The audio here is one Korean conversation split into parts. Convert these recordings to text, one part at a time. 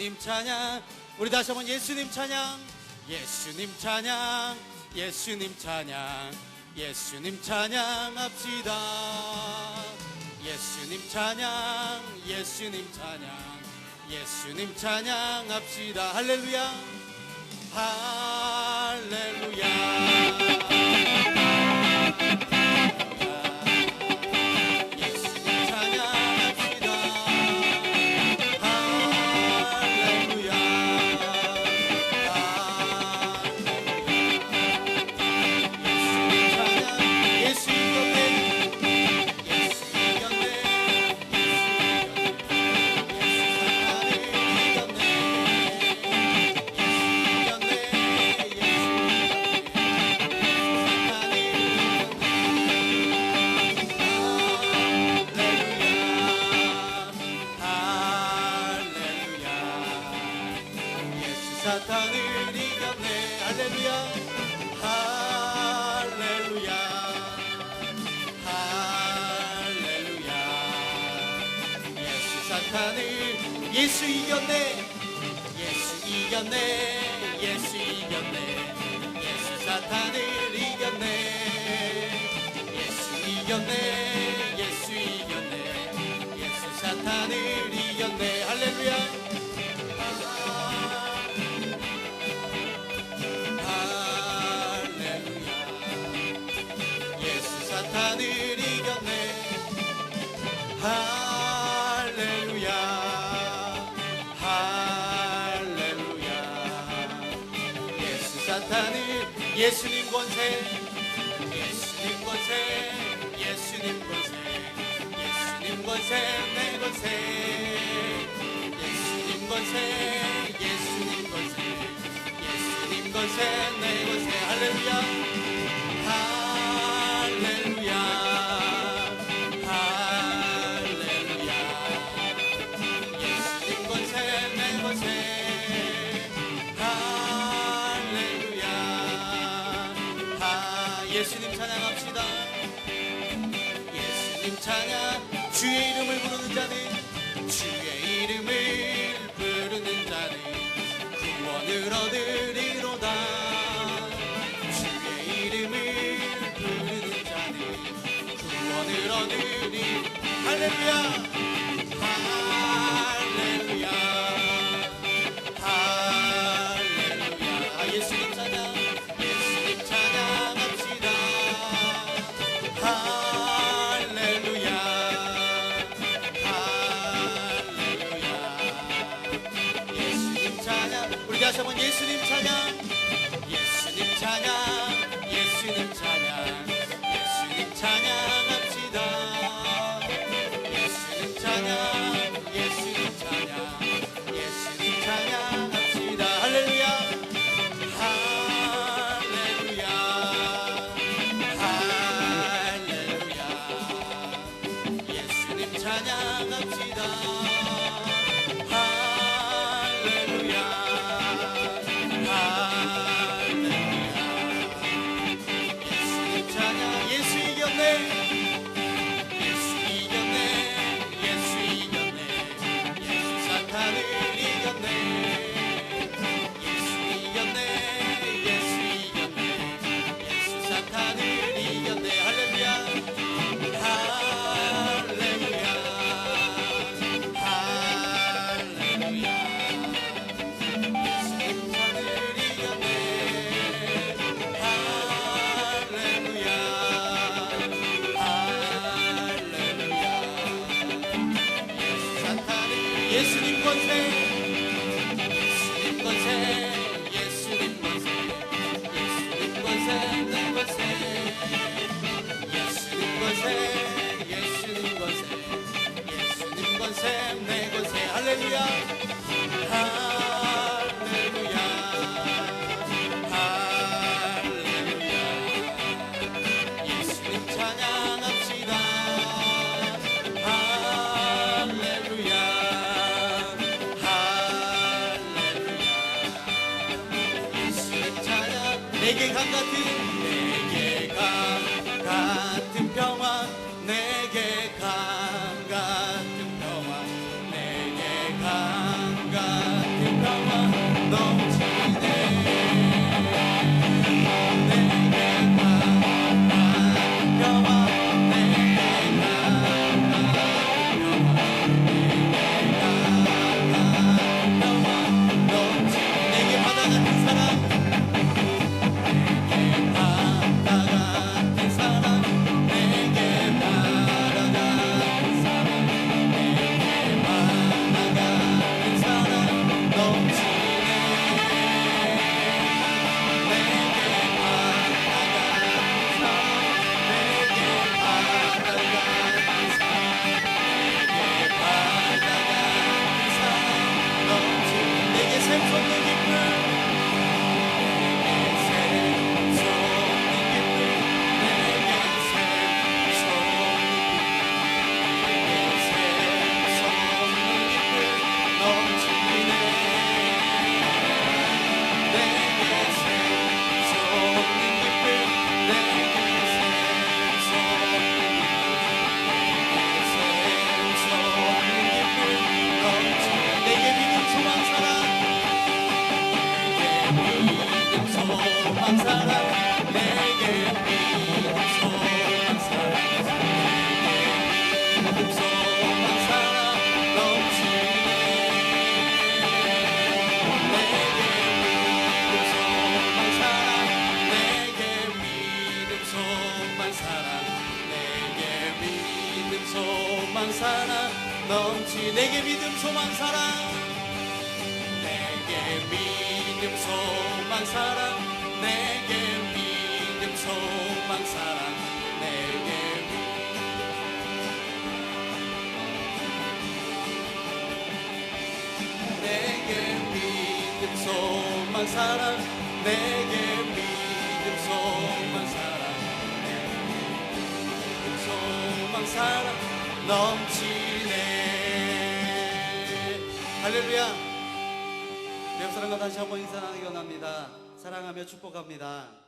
예수님 찬양. 우리 다시 한번 예수님 찬양. 예수님 찬양. 예수님 찬양. 예수님 찬양합시다. 예수님 찬양. 예수님 찬양. 예수님 찬양합시다. 할렐루야. 할렐루야. 사탄을 이겼네. 할렐루야. 할렐루야. 할렐루야. 예수 사탄을 예수 이겼네. 예수 이겼네. 예수 이겼네. 예수 사탄을 이겼네. 예수 이겼네. 예수 이겼네. 예수 사탄을 이겼네. 할렐루야. 사탄을 이겼네. 할렐루야. 할렐루야. 예수 사탄을 예수님 권세. 예수님 권세. 예수님 권세. 예수님 권세. 내 권세. 예수님 권세. 예수님 권세. 예수님 권세. 내 권세. 할렐루야. 할렐루야. 할렐루야. 예수님 권세 내 권세. 할렐루야. 예수님 찬양합시다. 예수님 찬양. 주의 이름을 부르는 자는 주의 이름을 부르는 자는 구원을 얻으리로다. 주의 이름을 구원을 얻으리. 할렐루야. 할렐루야. 할렐루야. 예수님 찬양. 예수님 찬양합시다. 할렐루야. 할렐루야. 예수님 찬양. 우리 다시 한번 예수님 찬양. 예수님 찬양. 예수님 찬양. 예수님 찬양합시다. 예수님 찬양. 예수님 찬양. 예수님 찬양합시다. 할렐루야. 할렐루야. 할렐루야. 예수님 찬양합시다. 할렐루야. 예수 이겼네. 예수 이겼네. 예수 이겼네. 예수 사탄을 이겼네. 예수 이겼네. 예수 이겼네. 예수 사탄을 이겼네. 할렐루야. 할렐루야. 할렐루야. 예수님 사탄을 이겼네. 할렐루야. 예수님 권세. 예수님 권세. 예수님 권세. 예수님 권세. 내 권세. 예수님 권세. 예수님 권세. 예수님 권세. 내 권세. 할렐루야. 할렐루야. 할렐루야. 예수님 찬양합시다. 할렐루야. 내게 강 같은 평화 내게 강 같은 평화 내게 강 같은 평화 넘치네 내게 강 같은 평화 내게 강 같은 평화 내게 강 같은 평화 넘치네 내게 바다 같은 사랑 사랑 넘치 내게 믿음 소망 사랑 내게 믿음 소망 사랑 내게 믿음 소망 사랑 내게 믿음 소망 사랑 내게 믿음 소망 사랑 믿음 소망 사랑 넘치네. 할렐루야. 우리 옆 사람과 다시 한번 인사하기 원합니다. 사랑하며 축복합니다.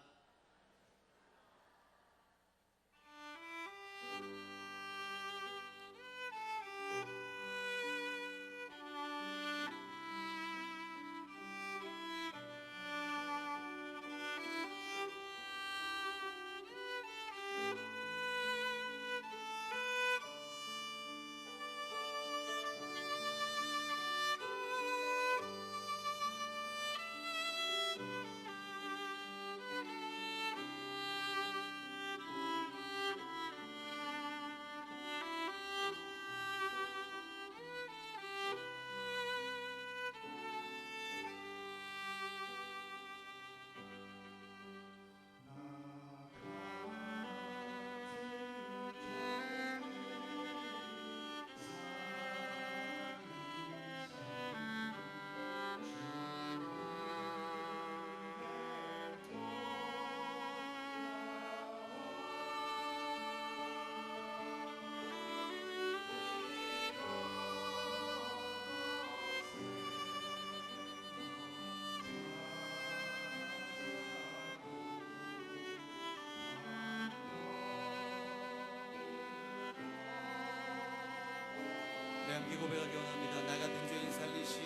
함께 고백하기 원합니다. 나 같은 죄인 살리시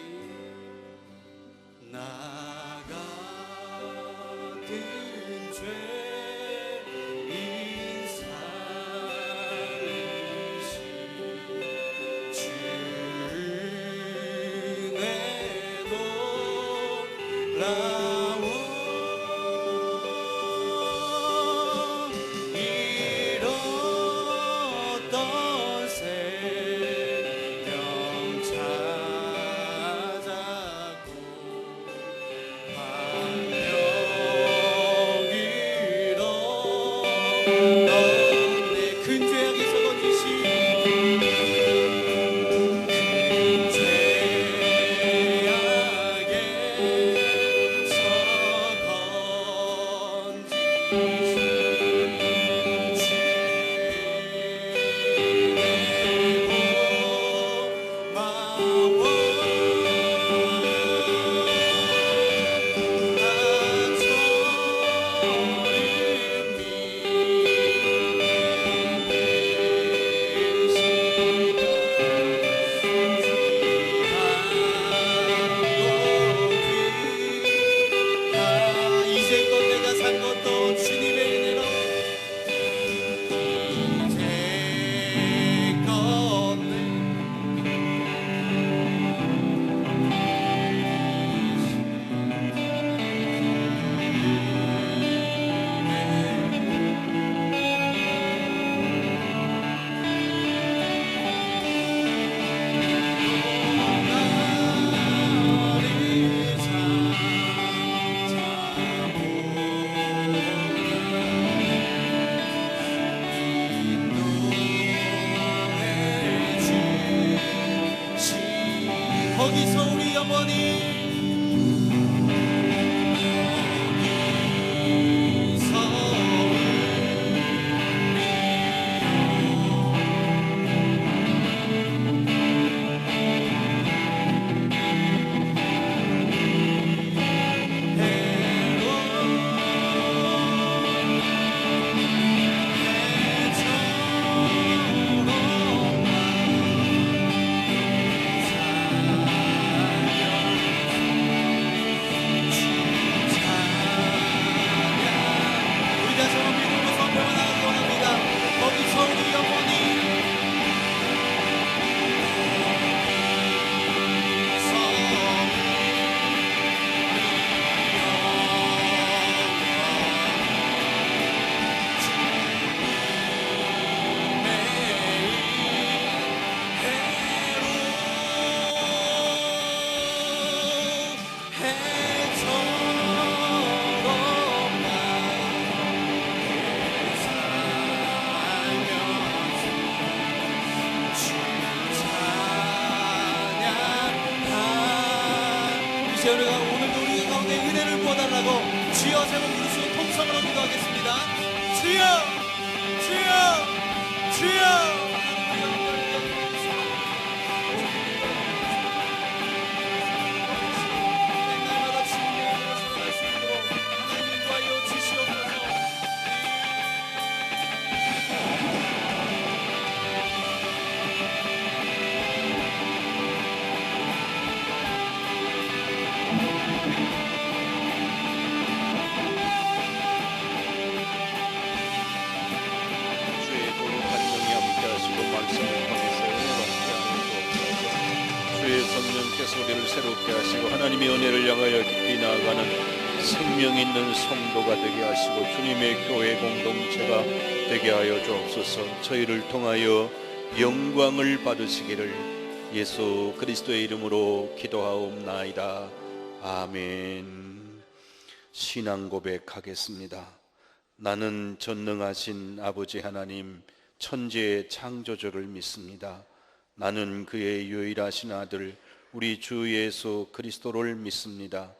나 같은 죄인 살리시 주의 놀라운 거기서 우리 영원히 우리가 오늘도 우리 가운데 은혜를 부어달라고 주여 세 번 부르시고 통성으로 기도하겠습니다. 주여 주여 주여. 성령께서 우리를 새롭게 하시고 하나님의 은혜를 향하여 깊이 나아가는 생명 있는 성도가 되게 하시고 주님의 교회 공동체가 되게 하여 주옵소서. 저희를 통하여 영광을 받으시기를 예수 그리스도의 이름으로 기도하옵나이다. 아멘. 신앙 고백하겠습니다. 나는 전능하신 아버지 하나님 천지의 창조주를 믿습니다. 나는 그의 유일하신 아들 우리 주 예수 그리스도를 믿습니다.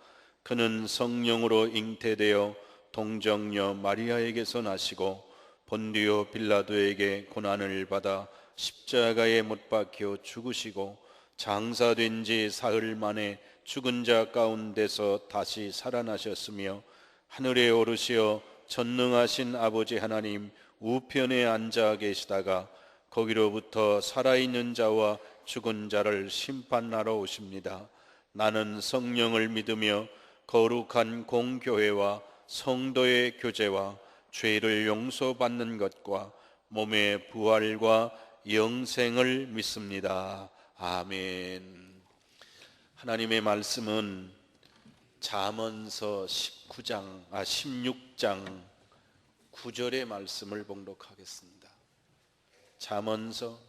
그는 성령으로 잉태되어 동정녀 마리아에게서 나시고 본디오 빌라도에게 고난을 받아 십자가에 못 박혀 죽으시고 장사된 지 사흘 만에 죽은 자 가운데서 다시 살아나셨으며 하늘에 오르시어 전능하신 아버지 하나님 우편에 앉아 계시다가 거기로부터 살아있는 자와 죽은 자를 심판하러 오십니다. 나는 성령을 믿으며 거룩한 공교회와 성도의 교제와 죄를 용서받는 것과 몸의 부활과 영생을 믿습니다. 아멘. 하나님의 말씀은 잠언서 16장 9절의 말씀을 봉독하겠습니다. 잠언서,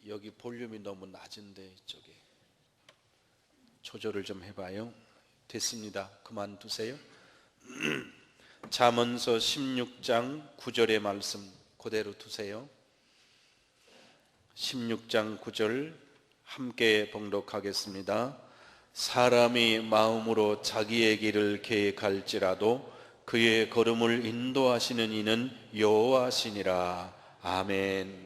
여기 볼륨이 너무 낮은데 이쪽에 조절을 좀 해봐요. 됐습니다. 그만두세요. 잠언서 16장 9절의 말씀 그대로 두세요. 16장 9절 함께 봉독하겠습니다. 사람이 마음으로 자기의 길을 계획할지라도 그의 걸음을 인도하시는 이는 여호와시니라. 아멘.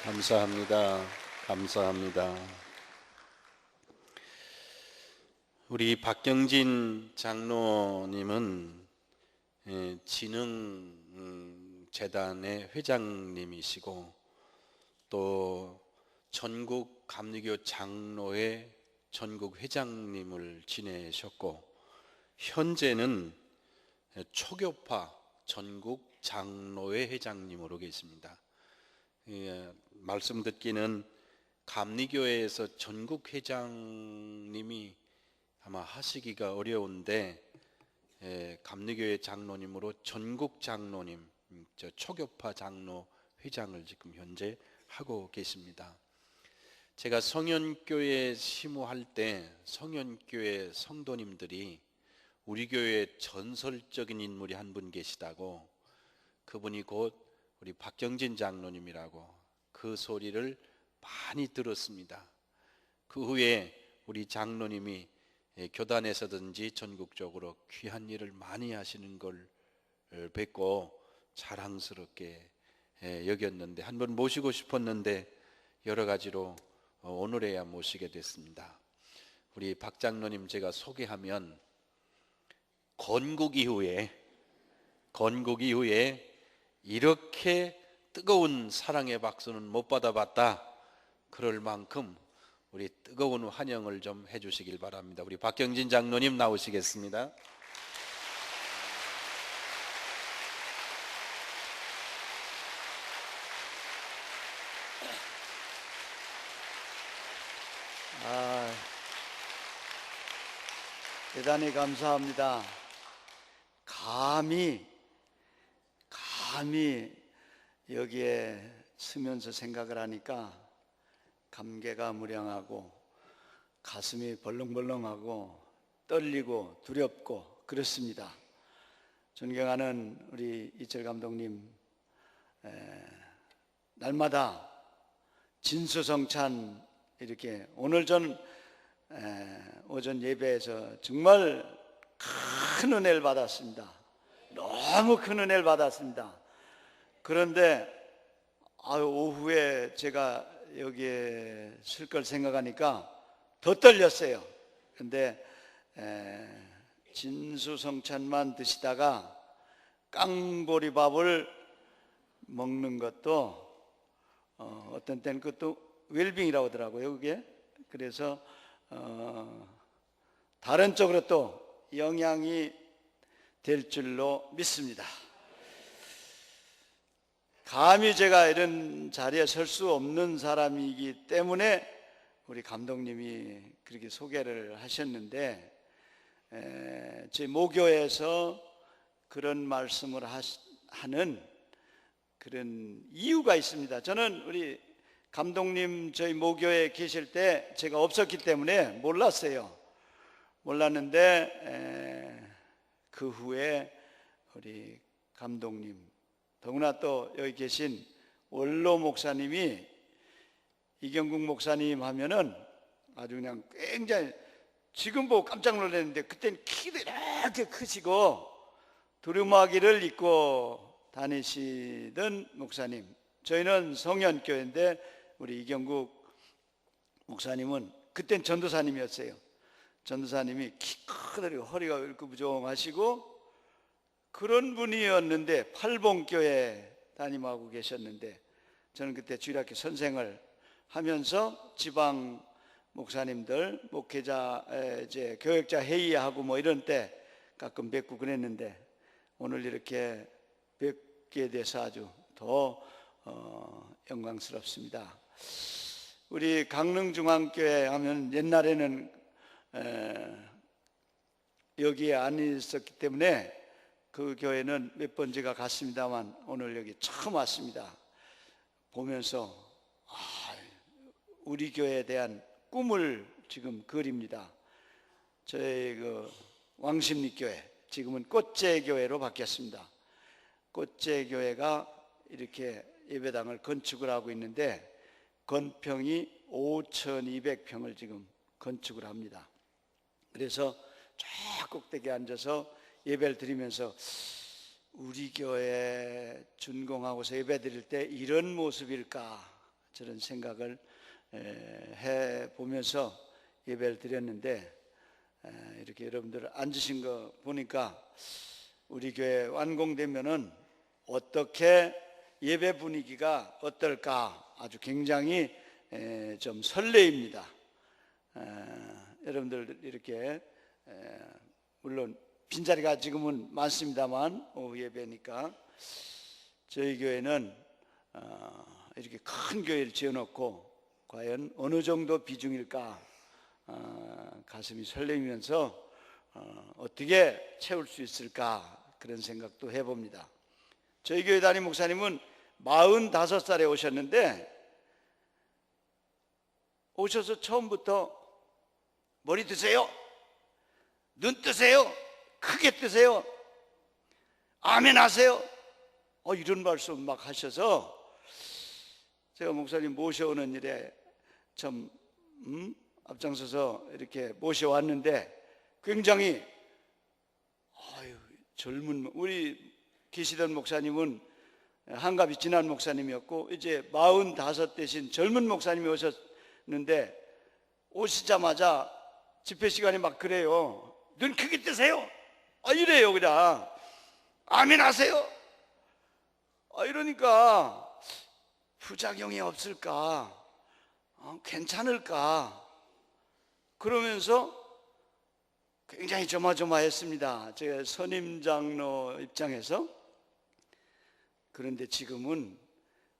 감사합니다. 감사합니다. 우리 박경진 장로님은 진흥재단의 회장님이시고 또 전국 감리교 장로회 전국 회장님을 지내셨고 현재는 초교파 전국 장로회 회장님으로 계십니다. 말씀 듣기는 감리교회에서 전국 회장님이 아마 하시기가 어려운데 감리교회 장로님으로 전국 장로님, 초교파 장로 회장을 지금 현재 하고 계십니다. 제가 성현교회 시무할 때 성현교회 성도님들이 우리 교회에 전설적인 인물이 한 분 계시다고, 그분이 곧 우리 박경진 장로님이라고 그 소리를 많이 들었습니다. 그 후에 우리 장로님이 교단에서든지 전국적으로 귀한 일을 많이 하시는 걸 뵙고 자랑스럽게 여겼는데 한 번 모시고 싶었는데 여러 가지로 오늘에야 모시게 됐습니다. 우리 박 장로님 제가 소개하면 건국 이후에 이렇게 뜨거운 사랑의 박수는 못 받아봤다. 그럴 만큼 우리 뜨거운 환영을 좀 해주시길 바랍니다. 우리 박경진 장로님 나오시겠습니다. 대단히 감사합니다. 감히 여기에 서면서 생각을 하니까 감개가 무량하고 가슴이 벌렁벌렁하고 떨리고 두렵고 그렇습니다. 존경하는 우리 이철 감독님, 날마다 진수성찬 이렇게 오늘 전 오전 예배에서 정말 큰 은혜를 받았습니다. 너무 큰 은혜를 받았습니다. 그런데 오후에 제가 여기에 쓸 걸 생각하니까 더 떨렸어요. 그런데 진수성찬만 드시다가 깡보리밥을 먹는 것도 어떤 때는 그것도 웰빙이라고 하더라고요, 그게. 그래서 다른 쪽으로 또 영향이 될 줄로 믿습니다. 감히 제가 이런 자리에 설 수 없는 사람이기 때문에 우리 감독님이 그렇게 소개를 하셨는데, 제 모교에서 그런 말씀을 하는 그런 이유가 있습니다. 저는 우리 감독님 저희 모교에 계실 때 제가 없었기 때문에 몰랐는데 그 후에 우리 감독님, 더구나 또 여기 계신 원로 목사님이 이경국 목사님 하면은 아주 그냥 굉장히, 지금 보고 깜짝 놀랐는데 그때는 키도 이렇게 크시고 두루마기를 입고 다니시던 목사님. 저희는 성현교회인데 우리 이경국 목사님은 그땐 전도사님이었어요. 전도사님이 키 크더니 허리가 울긋부정하시고 그런 분이었는데 팔봉교회 담임하고 계셨는데, 저는 그때 주일학교 선생을 하면서 지방 목사님들 목회자 이제 교역자 회의하고 뭐 이런 때 가끔 뵙고 그랬는데 오늘 이렇게 뵙게 돼서 아주 더 영광스럽습니다. 우리 강릉중앙교회 하면 옛날에는 여기에 안 있었기 때문에 그 교회는 몇 번 제가 갔습니다만 오늘 여기 처음 왔습니다. 보면서 우리 교회에 대한 꿈을 지금 그립니다. 저희 그 왕십리교회, 지금은 꽃제교회로 바뀌었습니다. 꽃제교회가 이렇게 예배당을 건축을 하고 있는데 건평이 5,200평을 지금 건축을 합니다. 그래서 저 꼭대기에 앉아서 예배를 드리면서 우리 교회 준공하고서 예배 드릴 때 이런 모습일까 저런 생각을 해보면서 예배를 드렸는데, 이렇게 여러분들 앉으신 거 보니까 우리 교회 완공되면은 어떻게 예배 분위기가 어떨까 아주 굉장히 좀 설레입니다. 여러분들 이렇게 물론 빈자리가 지금은 많습니다만 오후 예배니까 저희 교회는 이렇게 큰 교회를 지어놓고 과연 어느 정도 비중일까 가슴이 설레면서 어떻게 채울 수 있을까 그런 생각도 해봅니다. 저희 교회 담임 목사님은 45살에 오셨는데 오셔서 처음부터 머리 드세요, 눈 뜨세요, 크게 뜨세요, 아멘 하세요, 이런 말씀 막 하셔서 제가 목사님 모셔오는 일에 참 앞장서서 이렇게 모셔왔는데 굉장히 젊은, 우리 계시던 목사님은 한갑이 지난 목사님이었고 이제 45 되신 젊은 목사님이 오셨는데 오시자마자 집회 시간에 막 그래요. 눈 크게 뜨세요, 이래요. 그냥 아멘 하세요, 이러니까 부작용이 없을까, 괜찮을까 그러면서 굉장히 조마조마했습니다. 제가 선임 장로 입장에서. 그런데 지금은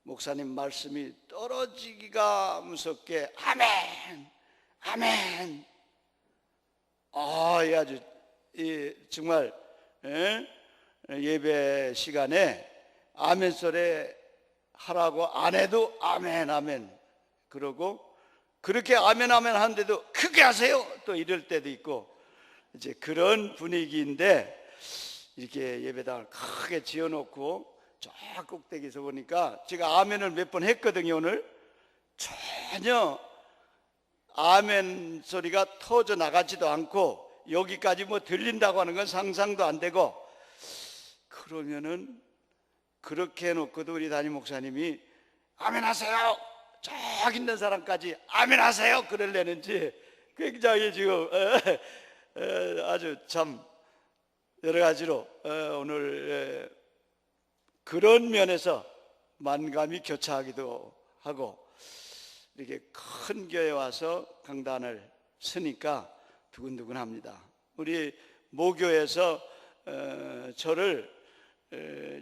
목사님 말씀이 떨어지기가 무섭게 아멘, 아멘. 아주 정말 예배 시간에 아멘 소리 하라고 안 해도 아멘, 아멘 그러고, 그렇게 아멘, 아멘 하는데도 크게 하세요 또 이럴 때도 있고, 이제 그런 분위기인데 이렇게 예배당을 크게 지어놓고 저 꼭대기에서 보니까 제가 아멘을 몇 번 했거든요. 오늘 전혀 아멘 소리가 터져 나가지도 않고 여기까지 뭐 들린다고 하는 건 상상도 안 되고, 그러면은 그렇게 해놓고도 우리 담임 목사님이 아멘 하세요, 저기 있는 사람까지 아멘 하세요 그러려는지 굉장히 지금 아주 참 여러 가지로 오늘 그런 면에서 만감이 교차하기도 하고, 이렇게 큰 교회에 와서 강단을 서니까 두근두근합니다. 우리 모교에서 저를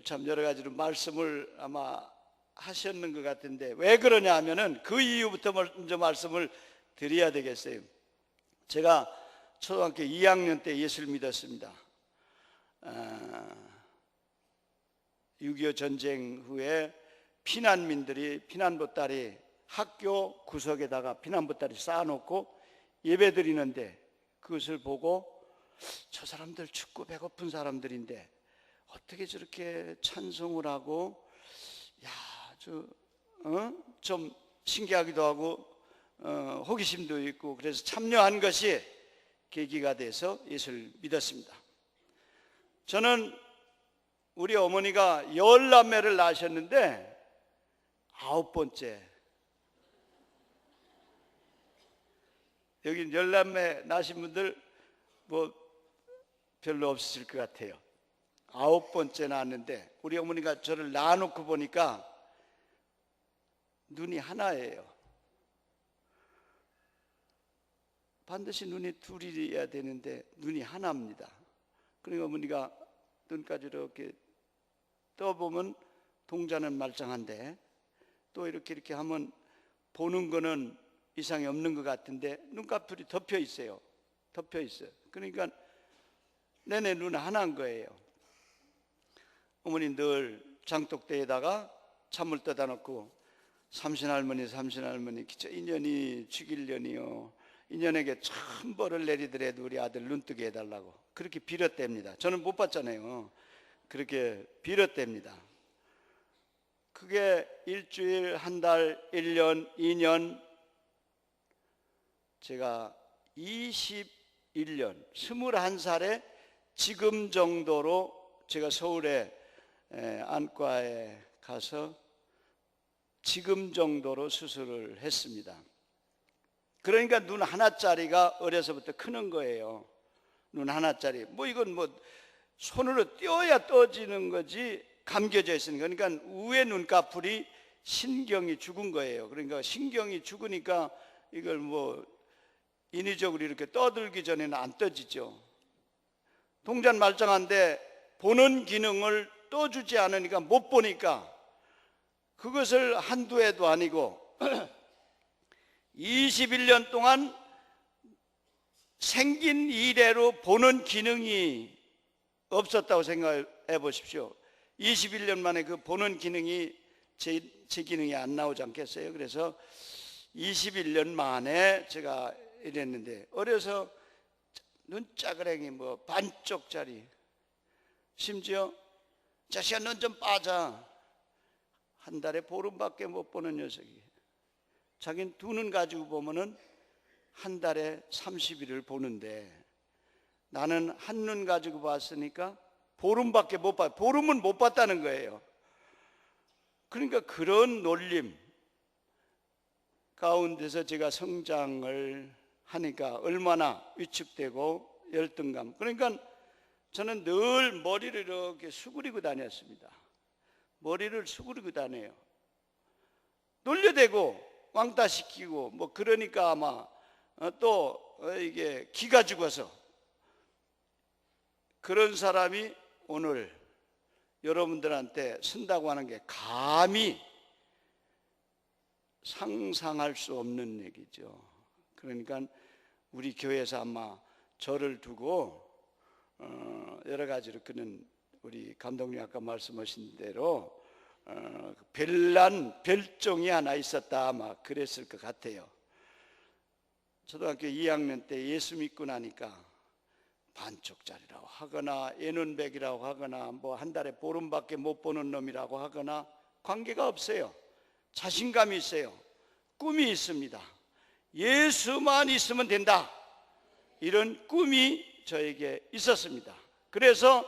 참 여러 가지로 말씀을 아마 하셨는 것 같은데, 왜 그러냐 하면은 그 이유부터 먼저 말씀을 드려야 되겠어요. 제가 초등학교 2학년 때 예수를 믿었습니다. 6.25 전쟁 후에 피난민들이 피난보따리 학교 구석에다가 피난보따리 쌓아놓고 예배 드리는데, 그것을 보고 저 사람들 춥고 배고픈 사람들인데 어떻게 저렇게 찬송을 하고, 좀 신기하기도 하고 호기심도 있고, 그래서 참여한 것이 계기가 돼서 예수를 믿었습니다. 저는 우리 어머니가 10남매를 낳으셨는데 9번째, 여기 10남매 낳으신 분들 뭐 별로 없으실 것 같아요. 9번째 낳았는데 우리 어머니가 저를 낳아놓고 보니까 눈이 하나예요. 반드시 눈이 둘이어야 되는데 눈이 하나입니다. 그러니까 어머니가 눈까지 이렇게 떠보면 동자는 말짱한데 또 이렇게 하면 보는 거는 이상이 없는 것 같은데 눈꺼풀이 덮여 있어요. 덮여 있어요. 그러니까 내내 눈 하나인 거예요. 어머니 늘 장독대에다가 찬물 떠다 놓고 삼신할머니 기저 인연이 죽일려니요, 인연에게 참 벌을 내리더라도 우리 아들 눈뜨게 해달라고 그렇게 빌었답니다. 저는 못 봤잖아요. 그렇게 빌었답니다. 그게 일주일, 한 달, 1년, 2년, 제가 21년, 21살에 지금 정도로 제가 서울에 안과에 가서 지금 정도로 수술을 했습니다. 그러니까 눈 하나짜리가 어려서부터 크는 거예요. 눈 하나짜리. 뭐 이건 뭐 손으로 띄어야 떠지는 거지 감겨져 있으니까. 그러니까 위에 눈꺼풀이 신경이 죽은 거예요. 그러니까 신경이 죽으니까 이걸 뭐 인위적으로 이렇게 떠들기 전에는 안 떠지죠. 동작 말짱한데 보는 기능을 떠주지 않으니까 못 보니까 그것을 한두 해도 아니고 21년 동안 생긴 이래로 보는 기능이 없었다고 생각해 보십시오. 21년 만에 그 보는 기능이 제 기능이 안 나오지 않겠어요? 그래서 21년 만에 제가 이랬는데, 어려서 눈짜그랭이 뭐 반쪽짜리, 심지어 자식아 넌 좀 빠져, 한 달에 보름밖에 못 보는 녀석이 자기는 두 눈 가지고 보면은 한 달에 30일을 보는데 나는 한 눈 가지고 봤으니까 보름밖에 못 봐. 보름은 못 봤다는 거예요. 그러니까 그런 놀림 가운데서 제가 성장을 하니까 얼마나 위축되고 열등감. 그러니까 저는 늘 머리를 이렇게 수그리고 다녔습니다. 머리를 수그리고 다녀요. 놀려대고 왕따시키고 뭐 그러니까 아마 또 이게 기가 죽어서 그런 사람이 오늘 여러분들한테 쓴다고 하는 게 감히 상상할 수 없는 얘기죠. 그러니까 우리 교회에서 아마 저를 두고 여러 가지로 그는 우리 감독님 아까 말씀하신 대로 별난 별종이 하나 있었다 아마 그랬을 것 같아요. 초등학교 2학년 때 예수 믿고 나니까 반쪽짜리라고 하거나 예눈백이라고 하거나 뭐 한 달에 보름밖에 못 보는 놈이라고 하거나 관계가 없어요. 자신감이 있어요. 꿈이 있습니다. 예수만 있으면 된다, 이런 꿈이 저에게 있었습니다. 그래서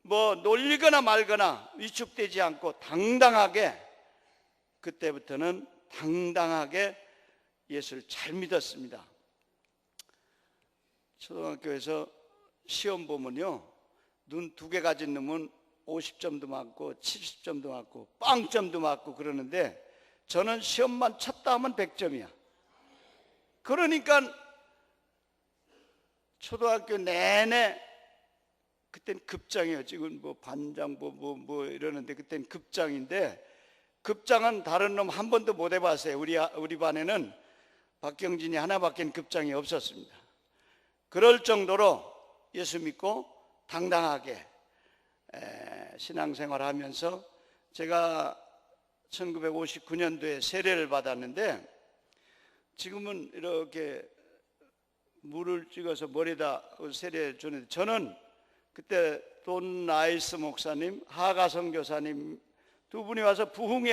뭐 놀리거나 말거나 위축되지 않고 당당하게, 그때부터는 당당하게 예수를 잘 믿었습니다. 초등학교에서 시험 보면요, 눈 두 개 가진 놈은 50점도 맞고 70점도 맞고 빵점도 맞고 그러는데 저는 시험만 쳤다 하면 100점이야. 그러니까 초등학교 내내, 그땐 급장이에요. 지금 뭐 반장부 뭐 이러는데 그땐 급장인데, 급장은 다른 놈 한 번도 못 해봤어요. 우리 반에는 박경진이 하나밖에 급장이 없었습니다. 그럴 정도로 예수 믿고 당당하게 신앙생활하면서 제가 1959년도에 세례를 받았는데, 지금은 이렇게 물을 찍어서 머리에다 세례를 주는데, 저는 그때 돈 나이스 목사님, 하가 선교사님 두 분이 와서 부흥회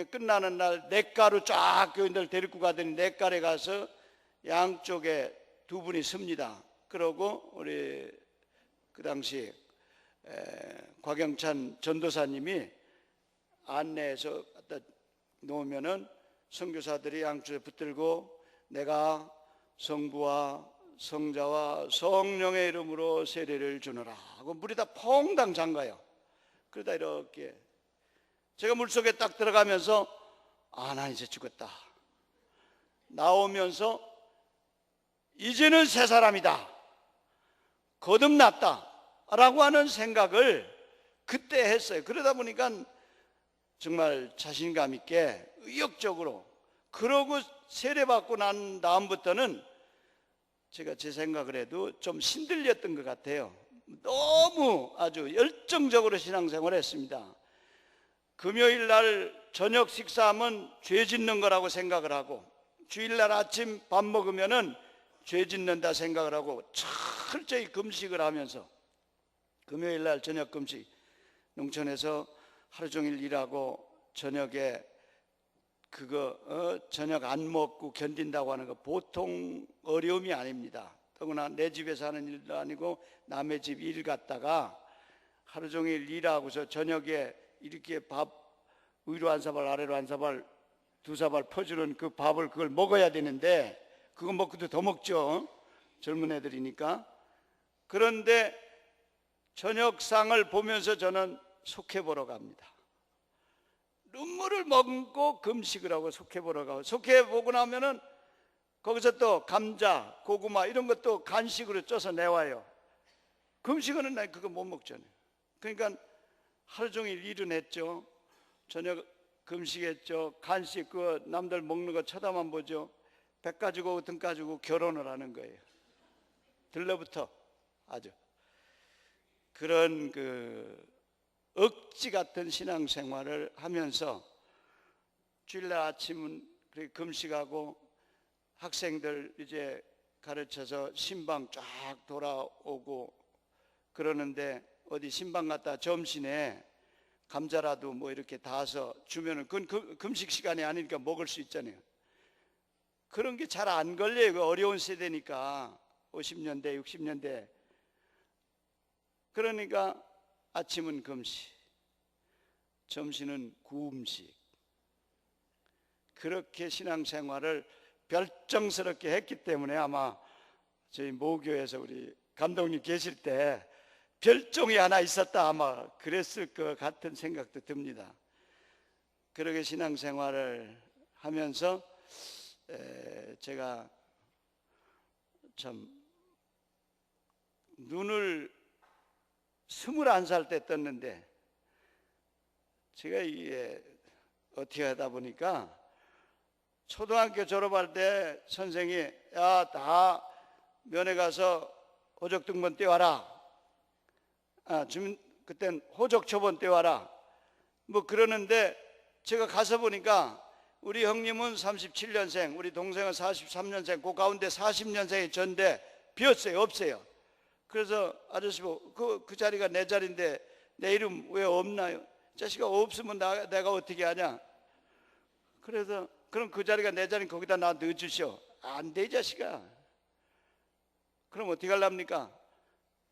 끝나는 날 냇가로 쫙 교인들 데리고 가더니 냇가에 가서 양쪽에 두 분이 섭니다. 그러고 우리 그 당시 곽영찬 전도사님이 안내해서 갖다 놓으면은 선교사들이 양쪽에 붙들고 내가 성부와 성자와 성령의 이름으로 세례를 주노라 하고 물이 다 퐁당 잠가요. 그러다 이렇게 제가 물속에 딱 들어가면서 난 이제 죽었다, 나오면서 이제는 새 사람이다, 거듭났다 라고 하는 생각을 그때 했어요. 그러다 보니까 정말 자신감 있게 의욕적으로, 그러고 세례받고 난 다음부터는 제가 제 생각을 해도 좀 신들렸던 것 같아요. 너무 아주 열정적으로 신앙생활을 했습니다. 금요일 날 저녁 식사하면 죄 짓는 거라고 생각을 하고, 주일날 아침 밥 먹으면은 죄 짓는다 생각을 하고 철저히 금식을 하면서, 금요일 날 저녁 금식, 농촌에서 하루 종일 일하고 저녁에 저녁 안 먹고 견딘다고 하는 거 보통 어려움이 아닙니다. 더구나 내 집에서 하는 일도 아니고 남의 집 일 갔다가 하루 종일 일하고서 저녁에 이렇게 밥 위로 한 사발 아래로 한 사발 두 사발 퍼주는 그 밥을 그걸 먹어야 되는데 그거 먹고도 더 먹죠. 젊은 애들이니까. 그런데 저녁상을 보면서 저는 속해 보러 갑니다. 눈물을 먹고 금식을 하고 속해 보러 가고, 속해 보고 나면은 거기서 또 감자, 고구마 이런 것도 간식으로 쪄서 내와요. 금식은 난 그거 못 먹잖아요. 그러니까 하루 종일 일은 했죠. 저녁 금식했죠. 간식 그 남들 먹는 거 쳐다만 보죠. 배 가지고 등 가지고 결혼을 하는 거예요. 들러부터 아주 그런 그 억지 같은 신앙생활을 하면서 주일날 아침은 그렇게 금식하고 학생들 이제 가르쳐서 신방 쫙 돌아오고 그러는데 어디 신방 갔다 점심에 감자라도 뭐 이렇게 다서 주면은 그건 금식 시간이 아니니까 먹을 수 있잖아요. 그런 게 잘 안 걸려요. 그 어려운 세대니까 50년대 60년대. 그러니까 아침은 금식, 점심은 구음식. 그렇게 신앙생활을 별정스럽게 했기 때문에 아마 저희 모교에서 우리 감독님 계실 때 별종이 하나 있었다 아마 그랬을 것 같은 생각도 듭니다. 그렇게 신앙생활을 하면서 제가 참 눈을 21살 때 떴는데 제가 이게 어떻게 하다 보니까 초등학교 졸업할 때 선생이 야, 다 면회 가서 호적 등본 떼와라. 그땐 호적 초본 떼와라. 뭐 그러는데 제가 가서 보니까 우리 형님은 37년생, 우리 동생은 43년생, 그 가운데 40년생이 전데 비었어요. 없어요. 그래서 아저씨 그 자리가 내 자리인데 내 이름 왜 없나요? 자식아 없으면 내가 어떻게 하냐? 그래서 그럼 그 자리가 내 자리는 거기다 나 넣어주시오. 안 돼, 이 자식아. 그럼 어떻게 하랍니까?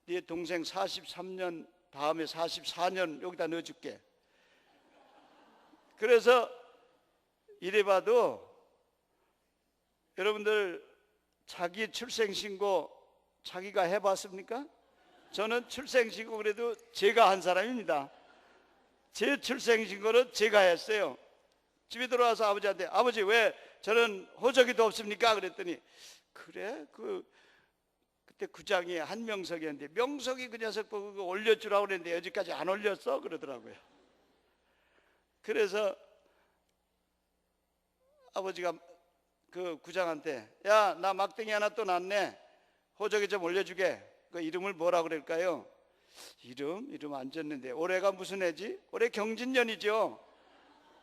네 동생 43년 다음에 44년 여기다 넣어줄게. 그래서 이래봐도 여러분들 자기 출생신고 자기가 해봤습니까? 저는 출생신고 그래도 제가 한 사람입니다. 제 출생신고는 제가 했어요. 집에 들어와서 아버지한테 아버지 왜 저는 호적이도 없습니까? 그랬더니 그래 그때 구장이 한명석이었는데 명석이 그 녀석 보고 올려주라고 그랬는데 여지까지 안 올렸어 그러더라고요. 그래서 아버지가 그 구장한테 야 나 막둥이 하나 또 낳네 호적에 좀 올려주게. 그 이름을 뭐라 그럴까요? 이름 안 졌는데 올해가 무슨 해지? 올해 경진년이죠.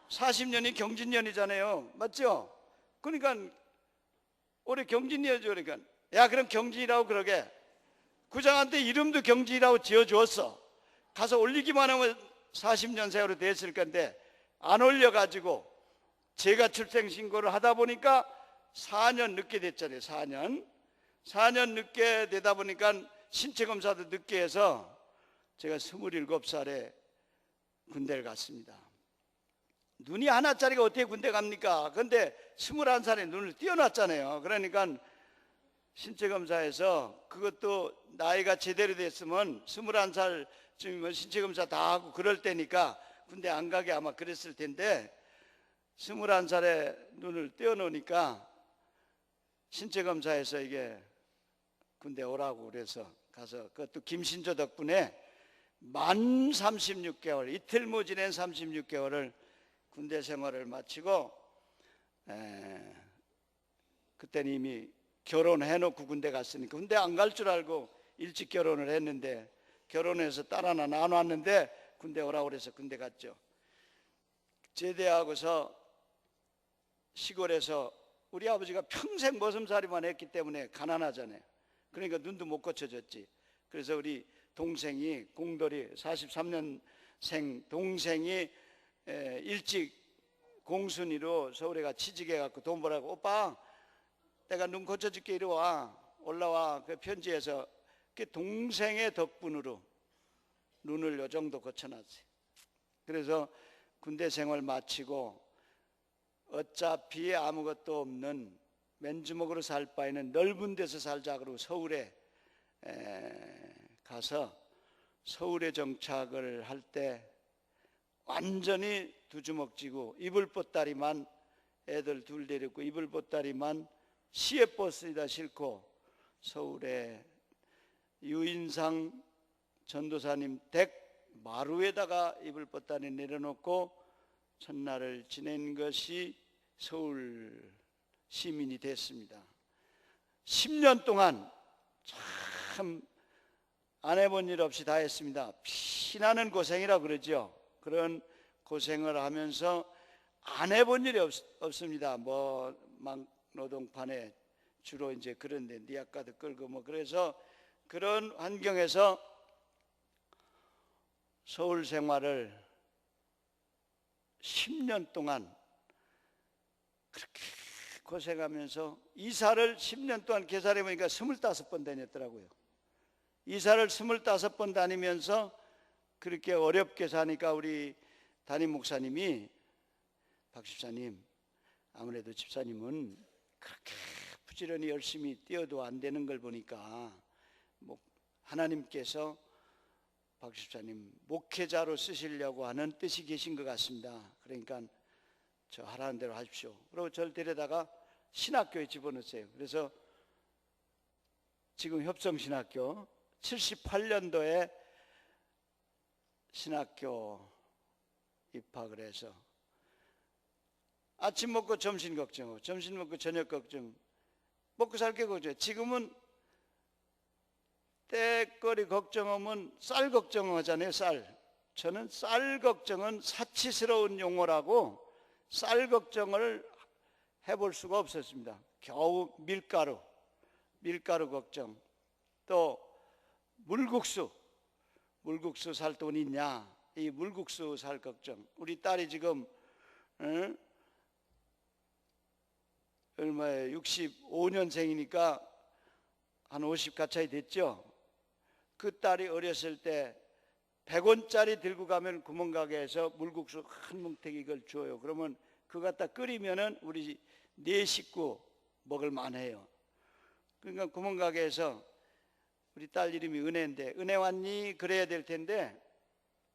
40년이 경진년이잖아요. 맞죠? 그러니까 올해 경진년이죠. 그러니까 야 그럼 경진이라고 그러게. 구장한테 이름도 경진이라고 지어주었어. 가서 올리기만 하면 40년생으로 됐을 건데 안 올려가지고 제가 출생신고를 하다 보니까 4년 늦게 됐잖아요. 4년 늦게 되다 보니까 신체검사도 늦게 해서 제가 27살에 군대를 갔습니다. 눈이 하나짜리가 어떻게 군대 갑니까? 근데 21살에 눈을 띄워놨잖아요. 그러니까 신체검사에서 그것도 나이가 제대로 됐으면 21살쯤이면 신체검사 다 하고 그럴 때니까 군대 안 가게 아마 그랬을 텐데 21살에 눈을 띄워놓으니까 신체검사에서 이게 군대 오라고 그래서 가서 그것도 김신조 덕분에 만 36개월 이틀 못 지낸 36개월을 군대 생활을 마치고 그때는 이미 결혼해놓고 군대 갔으니까 군대 안 갈 줄 알고 일찍 결혼을 했는데 결혼해서 딸 하나 낳아놨는데 군대 오라고 그래서 군대 갔죠. 제대하고서 시골에서 우리 아버지가 평생 머슴살이만 했기 때문에 가난하잖아요. 그러니까 눈도 못 고쳐졌지. 그래서 우리 동생이 공돌이 43년생 동생이 일찍 공순이로 서울에 가 취직해갖고 돈 벌라고 오빠 내가 눈 고쳐줄게 이리 와 올라와 그 편지에서 그 동생의 덕분으로 눈을 요 정도 거쳐놨어요. 그래서 군대 생활 마치고 어차피 아무것도 없는 맨주먹으로 살 바에는 넓은 데서 살자 그러고 서울에 가서 서울에 정착을 할 때 완전히 두 주먹 쥐고 이불 보따리만 애들 둘 데리고 이불 보따리만 시외버스에다 싣고 서울에 유인상 전도사님 댁 마루에다가 이불 보따리 내려놓고 첫날을 지낸 것이 서울 시민이 됐습니다. 10년 동안 참 안 해본 일 없이 다 했습니다. 피나는 고생이라 그러죠. 그런 고생을 하면서 안 해본 일이 없습니다. 뭐 막노동판에 주로 이제 그런데 니아까도 끌고 뭐 그래서 그런 환경에서 서울 생활을 10년 동안 그렇게 고생하면서 이사를 10년 동안 계산해 보니까 25번 다녔더라고요. 이사를 25번 다니면서 그렇게 어렵게 사니까 우리 담임 목사님이 박 집사님, 아무래도 집사님은 그렇게 부지런히 열심히 뛰어도 안 되는 걸 보니까 뭐 하나님께서 박 집사님 목회자로 쓰시려고 하는 뜻이 계신 것 같습니다. 그러니까 저 하라는 대로 하십시오. 그리고 저를 데려다가 신학교에 집어넣었어요. 그래서 지금 협성신학교 78년도에 신학교 입학을 해서 아침 먹고 점심 걱정하고 점심 먹고 저녁 걱정, 먹고 살게 걱정. 지금은 때거리 걱정하면 쌀 걱정하잖아요. 쌀. 저는 쌀 걱정은 사치스러운 용어라고 쌀 걱정을 해볼 수가 없었습니다. 겨우 밀가루 걱정, 또 물국수 살 돈 있냐, 이 물국수 살 걱정. 우리 딸이 지금 얼마에 65년생이니까 한 50 가까이 됐죠. 그 딸이 어렸을 때 100원짜리 들고 가면 구멍가게에서 물국수 한 뭉태기 이걸 줘요. 그러면 그거 갖다 끓이면은 우리 4식구 먹을 만해요. 그러니까 구멍가게에서 우리 딸 이름이 은혜인데 은혜 왔니? 그래야 될 텐데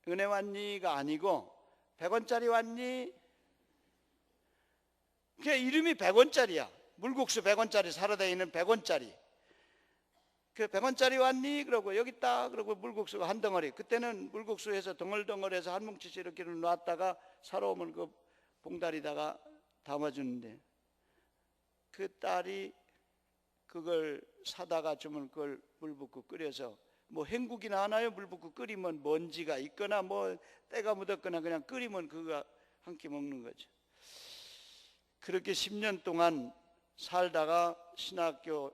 은혜 왔니가 아니고 100원짜리 왔니? 그 이름이 100원짜리야. 물국수 100원짜리 사러 다니는 100원짜리. 그 100원짜리 왔니? 그러고 여기 있다. 그러고 물국수가 한 덩어리. 그때는 물국수 해서 덩얼덩얼해서 한 뭉치씩 이렇게 놨다가 사러 오면 그 봉다리다가 담아주는데 그 딸이 그걸 사다가 주면 그걸 물 붓고 끓여서 뭐 헹구기나 하나요? 물 붓고 끓이면 먼지가 있거나 뭐 때가 묻었거나 그냥 끓이면 그거 한 끼 먹는 거죠. 그렇게 10년 동안 살다가 신학교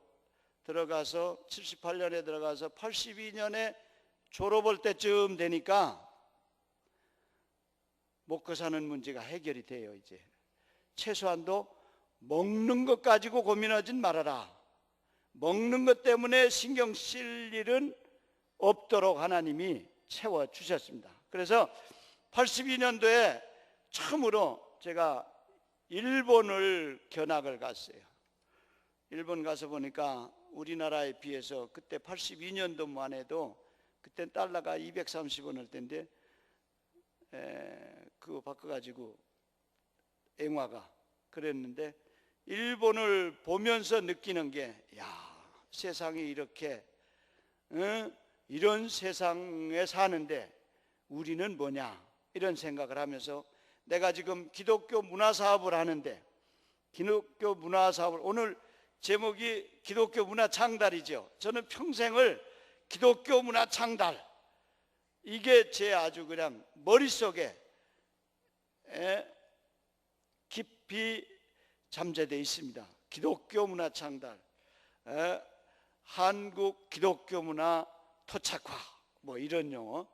들어가서 78년에 들어가서 82년에 졸업할 때쯤 되니까 먹고 사는 문제가 해결이 돼요. 이제 최소한도 먹는 것 가지고 고민하진 말아라. 먹는 것 때문에 신경 쓸 일은 없도록 하나님이 채워주셨습니다. 그래서 82년도에 처음으로 제가 일본을 견학을 갔어요. 일본 가서 보니까 우리나라에 비해서 그때 82년도만 해도 그때 달러가 230원일 텐데 그거 바꿔가지고 앵화가 그랬는데 일본을 보면서 느끼는 게 세상이 이렇게 이런 세상에 사는데 우리는 뭐냐 이런 생각을 하면서 내가 지금 기독교 문화사업을 하는데 기독교 문화사업을 오늘 제목이 기독교 문화 창달이죠. 저는 평생을 기독교 문화 창달 이게 제 아주 그냥 머릿속에 깊이 잠재되어 있습니다. 기독교 문화 창달, 한국 기독교 문화 토착화 뭐 이런 용어.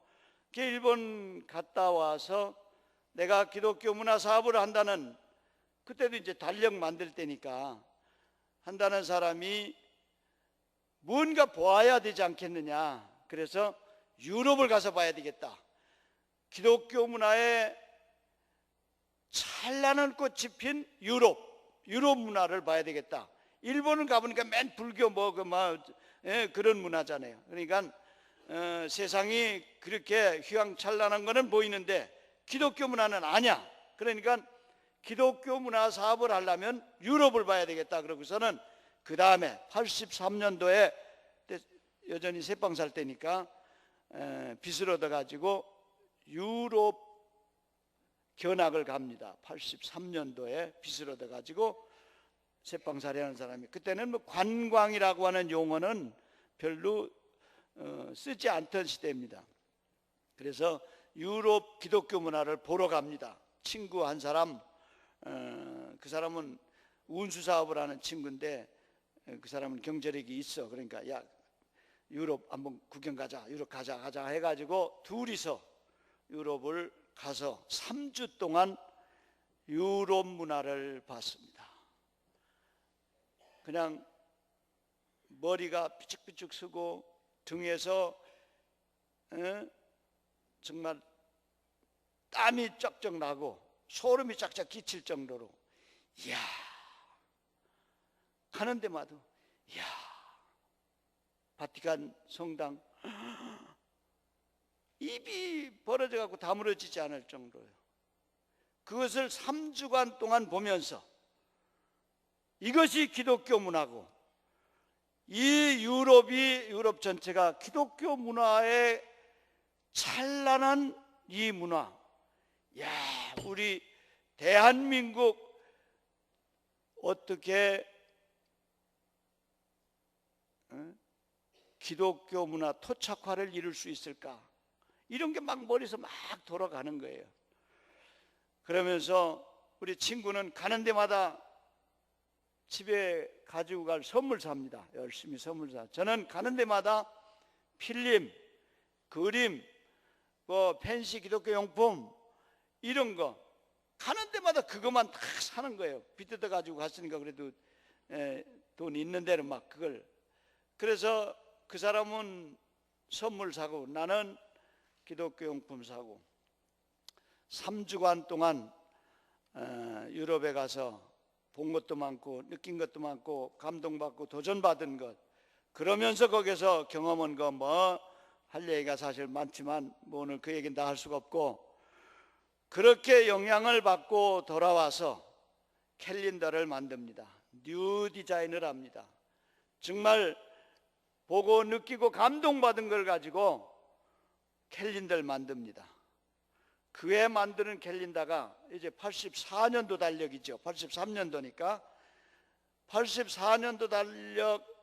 일본 갔다 와서 내가 기독교 문화 사업을 한다는 그때도 이제 달력 만들 때니까 한다는 사람이 무언가 보아야 되지 않겠느냐. 그래서 유럽을 가서 봐야 되겠다. 기독교 문화에 찬란한 꽃이 핀 유럽 문화를 봐야 되겠다. 일본을 가보니까 맨 불교 그런 문화잖아요. 그러니까 세상이 그렇게 휘황찬란한 거는 보이는데 기독교 문화는 아니야. 그러니까 기독교 문화 사업을 하려면 유럽을 봐야 되겠다. 그러고서는 그 다음에 83년도에 여전히 새빵 살 때니까 빚을 얻어가지고 유럽 견학을 갑니다. 83년도에 빚을 얻어가지고 새빵살이 하는 사람이, 그때는 뭐 관광이라고 하는 용어는 별로 쓰지 않던 시대입니다. 그래서 유럽 기독교 문화를 보러 갑니다. 친구 한 사람, 그 사람은 운수 사업을 하는 친구인데 그 사람은 경제력이 있어. 그러니까 야, 유럽 한번 구경 가자, 유럽 가자 해가지고 둘이서 유럽을 가서 3주 동안 유럽 문화를 봤습니다. 그냥 머리가 삐죽삐죽 쓰고 등에서 정말 땀이 쩍쩍 나고 소름이 쫙쫙 끼칠 정도로, 이야, 가는 데마다 이야, 바티칸 성당 입이 벌어져 갖고 다물어지지 않을 정도예요. 그것을 3주간 동안 보면서 이것이 기독교 문화고, 이 유럽 전체가 기독교 문화의 찬란한 이 문화, 야, 우리 대한민국 어떻게 기독교 문화 토착화를 이룰 수 있을까? 이런 게 막 머리에서 막 돌아가는 거예요. 그러면서 우리 친구는 가는 데마다 집에 가지고 갈 선물 삽니다. 열심히 선물 사. 저는 가는 데마다 필름, 그림, 펜시 기독교 용품 이런 거 가는 데마다 그것만 다 사는 거예요. 빚뜯어 가지고 갔으니까 그래도 돈 있는 대로 막 그걸. 그래서 그 사람은 선물 사고 나는 기독교 용품 사고 3주간 동안 유럽에 가서 본 것도 많고 느낀 것도 많고 감동받고 도전받은 것, 그러면서 거기서 경험한 거 뭐 할 얘기가 사실 많지만 뭐 오늘 그 얘기는 다 할 수가 없고, 그렇게 영향을 받고 돌아와서 캘린더를 만듭니다. 뉴 디자인을 합니다. 정말 보고 느끼고 감동받은 걸 가지고 캘린더를 만듭니다. 그해 만드는 캘린더가 이제 84년도 달력이죠. 83년도니까 84년도 달력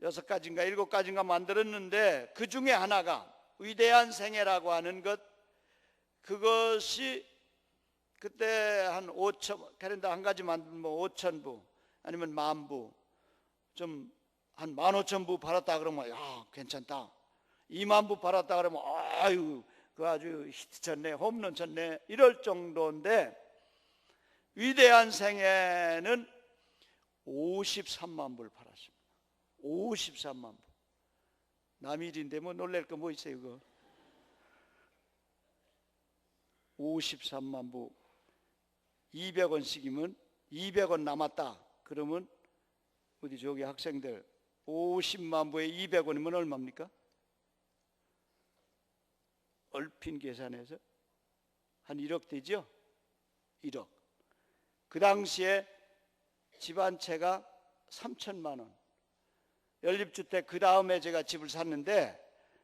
6가지인가 7가지인가 만들었는데 그 중에 하나가 위대한 생애라고 하는 것, 그것이 그때 한 5천, 캘린더 한 가지 만들면 5,000부 아니면 10,000부, 좀 한 15,000부 팔았다 그러면 야, 괜찮다. 20,000부 팔았다 그러면 아유, 그 아주 히트 쳤네, 홈런 쳤네, 이럴 정도인데 위대한 생애는 53만 부를 팔았습니다. 53만 부. 남일인데 뭐 놀랄 거 뭐 있어요, 이거. 53만 부. 200원씩이면 200원 남았다. 그러면 어디 저기 학생들 50만 부에 200원이면 얼마입니까? 얼핏 계산해서 한 1억 되죠? 1억. 그 당시에 집 한 채가 3천만 원. 연립주택 그 다음에 제가 집을 샀는데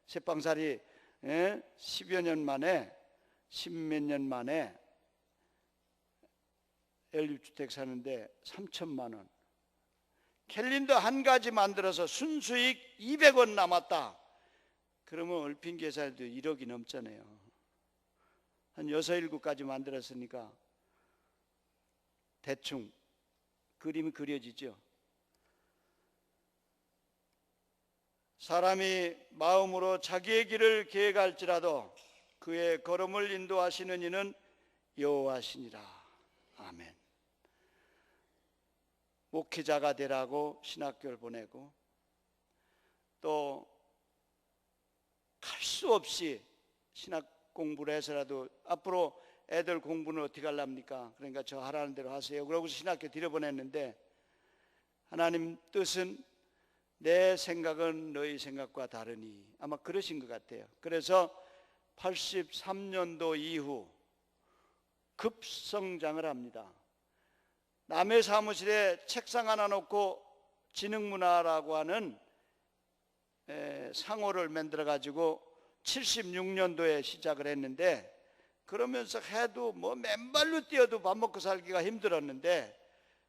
새빵살이 10여 년 만에 10몇 년 만에 연립주택 사는데 3천만 원. 캘린더 한 가지 만들어서 순수익 200원 남았다. 그러면 얼핏 계산해도 1억이 넘잖아요. 한 6, 7가지 만들었으니까 대충 그림이 그려지죠. 사람이 마음으로 자기의 길을 계획할지라도 그의 걸음을 인도하시는 이는 여호와시니라. 아멘. 목회자가 되라고 신학교를 보내고 또 갈 수 수 없이 신학 공부를 해서라도 앞으로 애들 공부는 어떻게 하랍니까? 그러니까 저 하라는 대로 하세요. 그러고 신학교 들여보냈는데 하나님 뜻은 내 생각은 너희 생각과 다르니 아마 그러신 것 같아요. 그래서 83년도 이후 급성장을 합니다. 남의 사무실에 책상 하나 놓고 지능문화라고 하는 상호를 만들어 가지고 76년도에 시작을 했는데 그러면서 해도 뭐 맨발로 뛰어도 밥 먹고 살기가 힘들었는데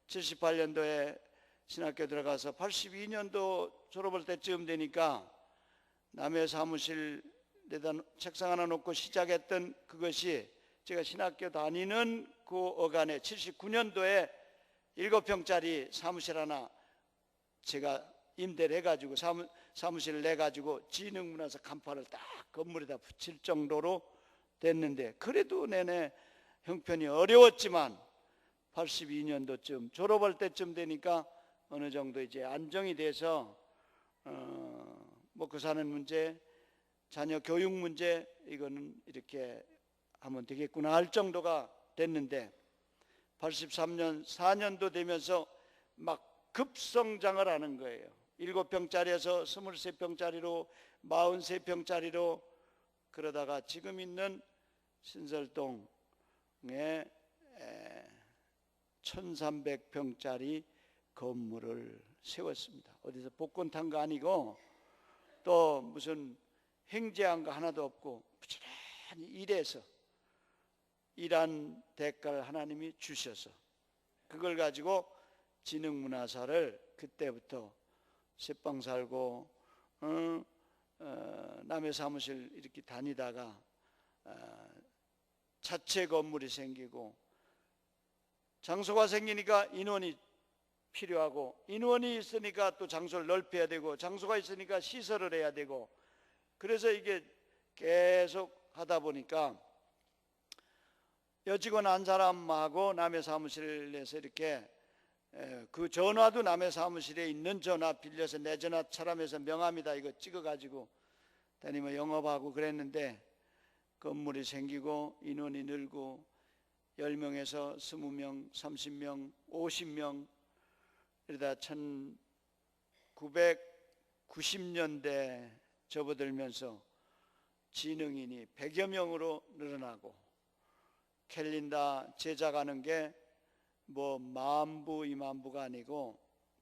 78년도에 신학교 들어가서 82년도 졸업할 때쯤 되니까 남의 사무실에다 책상 하나 놓고 시작했던 그것이 제가 신학교 다니는 그 어간에 79년도에 7평짜리 사무실 하나 제가 임대를 해가지고 사무실을 내가지고 지능문화사 간판을 딱 건물에다 붙일 정도로 됐는데 그래도 내내 형편이 어려웠지만 82년도쯤 졸업할 때쯤 되니까 어느 정도 이제 안정이 돼서 먹고 사는 문제, 자녀 교육 문제 이거는 이렇게 하면 되겠구나 할 정도가 됐는데 83년 4년도 되면서 막 급성장을 하는 거예요. 7평짜리에서 23평짜리로 43평짜리로 그러다가 지금 있는 신설동에 1300평짜리 건물을 세웠습니다. 어디서 복권 탄 거 아니고 또 무슨 횡재한 거 하나도 없고 부지런히 일해서 일한 대가를 하나님이 주셔서 그걸 가지고 지능문화사를 그때부터 새빵 살고 남의 사무실 이렇게 다니다가 자체 건물이 생기고 장소가 생기니까 인원이 필요하고 인원이 있으니까 또 장소를 넓혀야 되고 장소가 있으니까 시설을 해야 되고 그래서 이게 계속 하다 보니까 여직원 한 사람하고 남의 사무실에서 이렇게 그 전화도 남의 사무실에 있는 전화 빌려서 내 전화처럼 해서 명함이다 이거 찍어가지고 다니며 영업하고 그랬는데 건물이 생기고 인원이 늘고 10명에서 20명, 30명, 50명 이러다 1990년대 접어들면서 지능인이 100여 명으로 늘어나고 캘린더 제작하는 게 뭐 10,000부, 20,000부가 아니고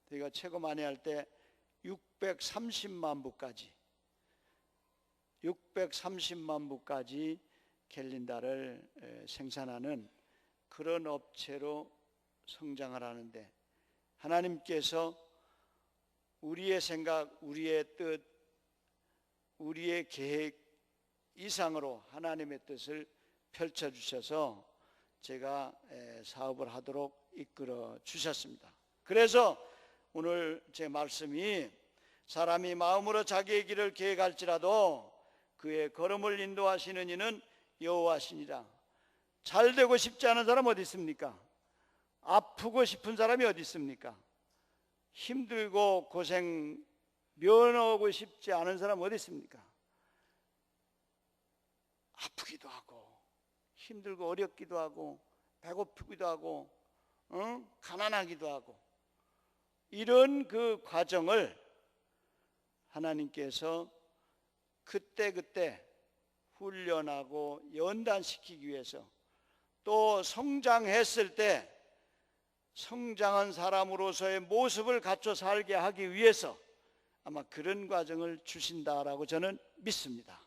저희가 최고 많이 할 때 630만 부까지 630만 부까지 캘린더를 생산하는 그런 업체로 성장을 하는데 하나님께서 우리의 생각, 우리의 뜻, 우리의 계획 이상으로 하나님의 뜻을 펼쳐주셔서 제가 사업을 하도록 이끌어 주셨습니다. 그래서 오늘 제 말씀이 사람이 마음으로 자기의 길을 계획할지라도 그의 걸음을 인도하시는 이는 여호와시니라. 잘 되고 싶지 않은 사람 어디 있습니까? 아프고 싶은 사람이 어디 있습니까? 힘들고 고생 면하고 싶지 않은 사람 어디 있습니까? 아프기도 하고 힘들고 어렵기도 하고 배고프기도 하고 가난하기도 하고 이런 그 과정을 하나님께서 그때그때 훈련하고 연단시키기 위해서 또 성장했을 때 성장한 사람으로서의 모습을 갖춰 살게 하기 위해서 아마 그런 과정을 주신다라고 저는 믿습니다.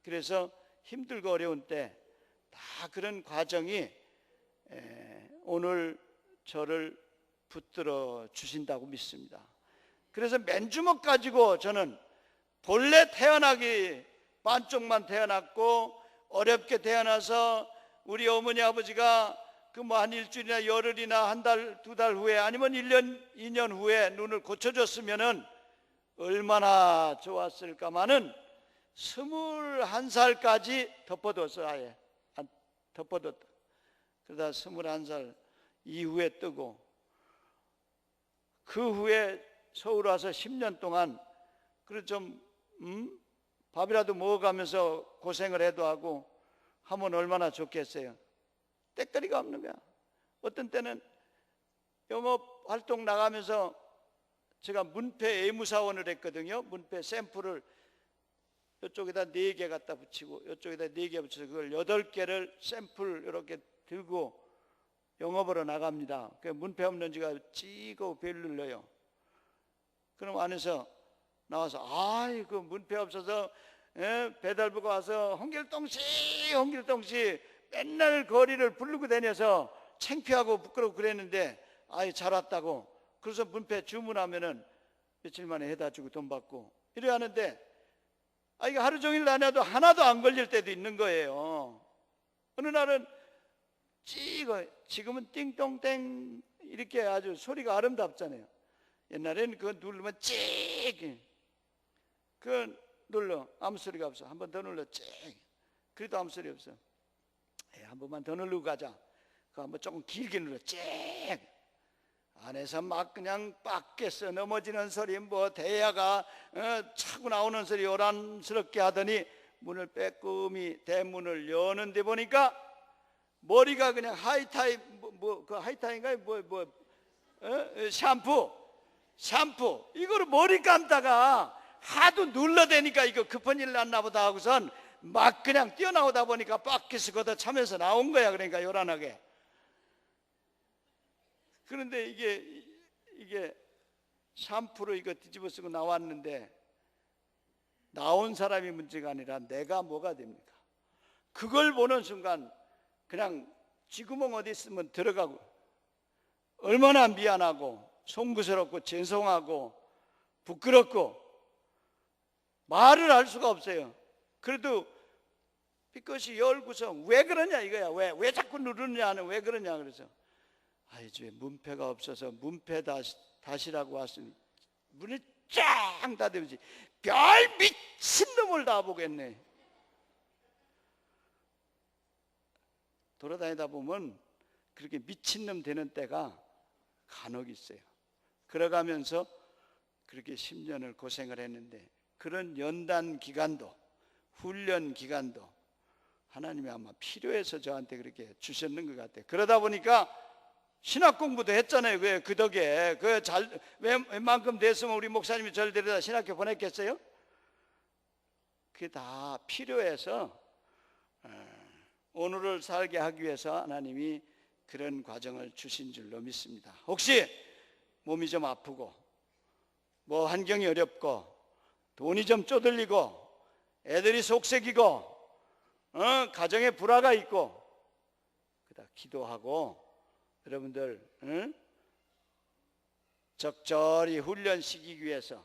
그래서 힘들고 어려운 때 다 그런 과정이 오늘 저를 붙들어 주신다고 믿습니다. 그래서 맨주먹 가지고 저는 본래 태어나기 반쪽만 태어났고 어렵게 태어나서 우리 어머니 아버지가 그 뭐 한 일주일이나 열흘이나 한 달, 두 달 후에 아니면 1년, 2년 후에 눈을 고쳐줬으면은 얼마나 좋았을까마는 21살까지 덮어뒀어. 아예 덮어뒀다. 그러다 21살 이후에 뜨고 그 후에 서울 와서 10년 동안 그래 좀 밥이라도 먹어가면서 고생을 해도 하고 하면 얼마나 좋겠어요. 때거리가 없는 거야. 어떤 때는 영업 활동 나가면서 제가 문패 애무사원을 했거든요. 문패 샘플을 이쪽에다 4개 갖다 붙이고 이쪽에다 4개 붙여서 그걸 8개를 샘플 이렇게 들고 영업으로 나갑니다. 그 문패 없는 지가 찌고 벨 눌러요. 그럼 안에서 나와서 그 문패 없어서 배달부가 와서 홍길동씨 맨날 거리를 부르고 다녀서 창피하고 부끄럽고 그랬는데 잘 왔다고. 그래서 문패 주문하면은 며칠 만에 해다 주고 돈 받고 이래 하는데 이게 하루 종일 다녀도 하나도 안 걸릴 때도 있는 거예요. 어느 날은 지금은 띵동땡 이렇게 아주 소리가 아름답잖아요. 옛날에는 그거 누르면 그거 눌러 아무 소리가 없어. 한 번 더 눌러 그래도 아무 소리 없어. 한 번만 더 누르고 가자. 그거 한번 조금 길게 눌러 안에서 막 그냥 밖에서 넘어지는 소리 대야가 차고 나오는 소리 요란스럽게 하더니 문을 빼꼼히 대문을 여는데 보니까 머리가 그냥 그 하이타임인가요? 샴푸 이거를 머리 감다가 하도 눌러대니까 이거 급한 일 났나 보다 하고선 막 그냥 뛰어나오다 보니까 밖에서 걷어 차면서 나온 거야. 그러니까 요란하게. 그런데 이게 샴푸로 이거 뒤집어 쓰고 나왔는데 나온 사람이 문제가 아니라 내가 뭐가 됩니까? 그걸 보는 순간 그냥 쥐구멍 어디 있으면 들어가고 얼마나 미안하고 송구스럽고 죄송하고 부끄럽고 말을 할 수가 없어요. 그래도 삐끗이 열고서 왜 그러냐 이거야. 왜 자꾸 누르느냐는 왜 그러냐. 그래서 이제 문패가 없어서 문패 다시라고 왔으니 문을 쫙 닫으면서 별 미친놈을 다 보겠네. 돌아다니다 보면 그렇게 미친놈 되는 때가 간혹 있어요. 그러가면서 그렇게 10년을 고생을 했는데 그런 연단 기간도 훈련 기간도 하나님이 아마 필요해서 저한테 그렇게 주셨는 것 같아요. 그러다 보니까 신학 공부도 했잖아요. 왜 그 덕에 웬만큼 됐으면 우리 목사님이 저를 데려다 신학교 보냈겠어요? 그게 다 필요해서 오늘을 살게 하기 위해서 하나님이 그런 과정을 주신 줄로 믿습니다. 혹시 몸이 좀 아프고 환경이 어렵고 돈이 좀 쪼들리고 애들이 속색이고 가정에 불화가 있고 그다 기도하고 여러분들 적절히 훈련시키기 위해서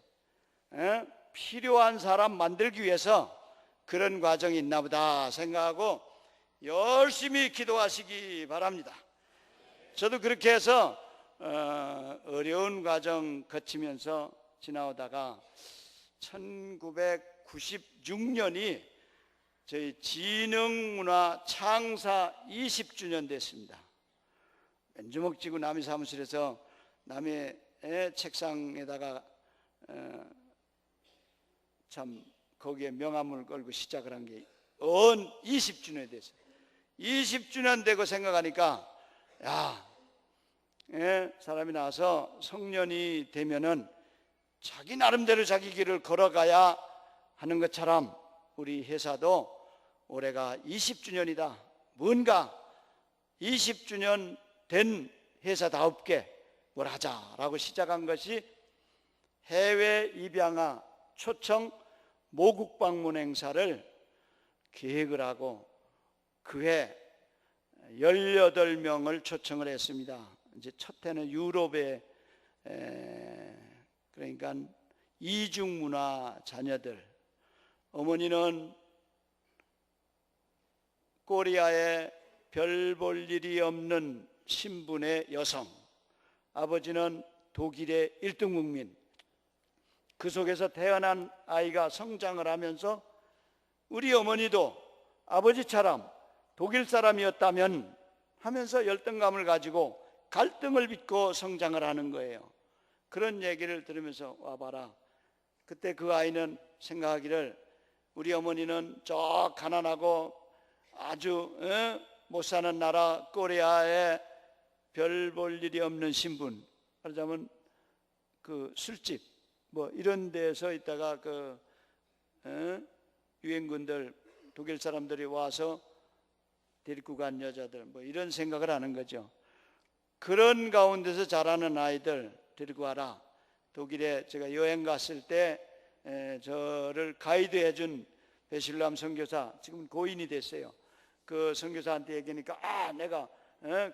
필요한 사람 만들기 위해서 그런 과정이 있나 보다 생각하고 열심히 기도하시기 바랍니다. 저도 그렇게 해서 어려운 과정 거치면서 지나오다가 1996년이 저희 진흥문화 창사 20주년 됐습니다. 맨주먹 쥐고 남의 사무실에서 남의 책상에다가 참 거기에 명함을 걸고 시작을 한 게 20주년이 됐어요. 20주년 되고 생각하니까 사람이 나와서 성년이 되면은 자기 나름대로 자기 길을 걸어가야 하는 것처럼 우리 회사도 올해가 20주년이다. 뭔가 20주년 된 회사다웁게 뭘 하자라고 시작한 것이 해외 입양아 초청 모국 방문 행사를 계획을 하고 그 해 18명을 초청을 했습니다. 이제 첫 해는 유럽에 그러니까 이중 문화 자녀들, 어머니는 코리아에 별 볼 일이 없는 신분의 여성, 아버지는 독일의 1등 국민. 그 속에서 태어난 아이가 성장을 하면서 우리 어머니도 아버지처럼 독일 사람이었다면 하면서 열등감을 가지고 갈등을 빚고 성장을 하는 거예요. 그런 얘기를 들으면서 와봐라. 그때 그 아이는 생각하기를 우리 어머니는 저 가난하고 아주 못 사는 나라 코리아에 별 볼 일이 없는 신분, 말하자면 그 술집 뭐 이런 데서 있다가 그 유엔군들 독일 사람들이 와서 데리고 간 여자들 뭐 이런 생각을 하는 거죠. 그런 가운데서 자라는 아이들 데리고 와라. 독일에 제가 여행 갔을 때 저를 가이드해 준 베실람 선교사, 지금 고인이 됐어요. 그 선교사한테 얘기하니까 내가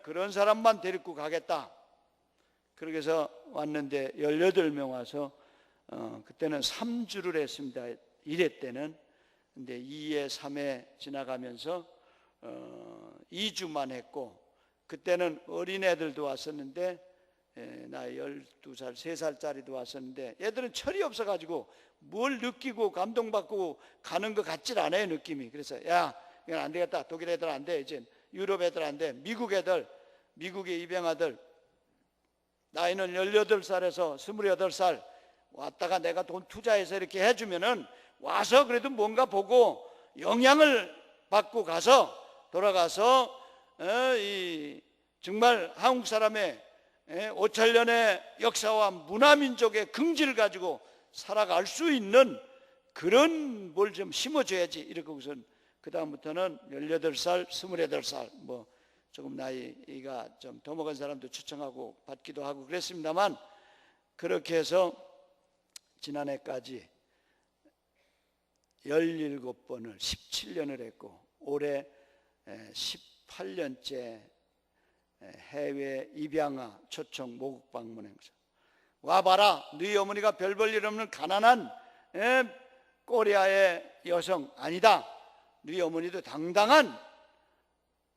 그런 사람만 데리고 가겠다. 그렇게 해서 왔는데 18명 와서 그때는 3주를 했습니다. 1회 때는. 근데 2회, 3회 지나가면서 2주만 했고, 그때는 어린애들도 왔었는데 나 12살, 3살짜리도 왔었는데 얘들은 철이 없어가지고 뭘 느끼고 감동받고 가는 것 같질 않아요, 느낌이. 그래서 야, 이건 안 되겠다. 독일 애들 안 돼. 이제 유럽 애들 안 돼. 미국 애들, 미국의 입양아들 나이는 18살에서 28살 왔다가 내가 돈 투자해서 이렇게 해주면은 와서 그래도 뭔가 보고 영향을 받고 가서 돌아가서 정말 한국 사람의 5천년의 역사와 문화민족의 긍지를 가지고 살아갈 수 있는 그런 뭘 좀 심어줘야지. 이렇게 우선 그 다음부터는 18살, 28살 뭐 조금 나이가 좀 더 먹은 사람도 초청하고 받기도 하고 그랬습니다만, 그렇게 해서 지난해까지 17번을 17년을 했고 올해 18년째 해외 입양아 초청 모국 방문 행사. 와봐라, 너희 어머니가 별 볼 일 없는 가난한 코리아의 여성 아니다. 너희 어머니도 당당한,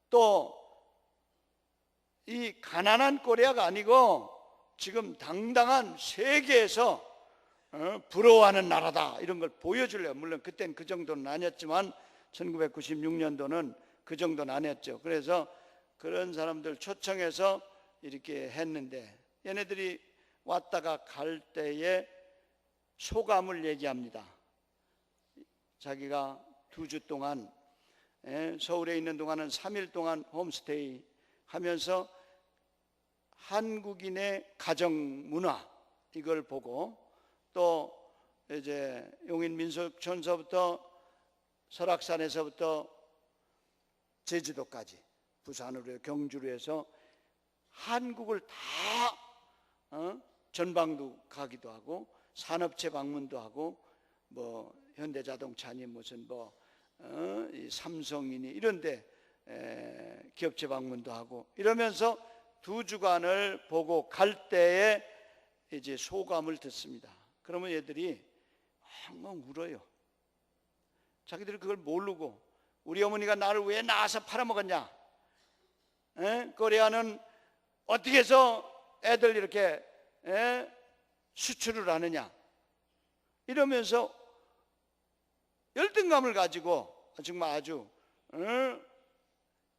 또 이 가난한 코리아가 아니고 지금 당당한 세계에서 부러워하는 나라다, 이런 걸 보여주려고. 물론 그땐 그 정도는 아니었지만 1996년도는 그 정도는 아니었죠. 그래서 그런 사람들 초청해서 이렇게 했는데 얘네들이 왔다가 갈 때에 소감을 얘기합니다. 자기가 2주 동안 서울에 있는 동안은 3일 동안 홈스테이 하면서 한국인의 가정 문화 이걸 보고, 또 이제 용인민속촌서부터 설악산에서부터 제주도까지 부산으로 경주로 해서 한국을 다 전방도 가기도 하고 산업체 방문도 하고 뭐 현대자동차니 무슨 이 삼성이니 이런데 기업체 방문도 하고 이러면서 2주간을 보고 갈 때에 이제 소감을 듣습니다. 그러면 얘들이 엉엉 울어요. 자기들이 그걸 모르고 우리 어머니가 나를 왜 낳아서 팔아먹었냐, 코리아는 어떻게 해서 애들 이렇게 수출을 하느냐, 이러면서 열등감을 가지고 정말 아주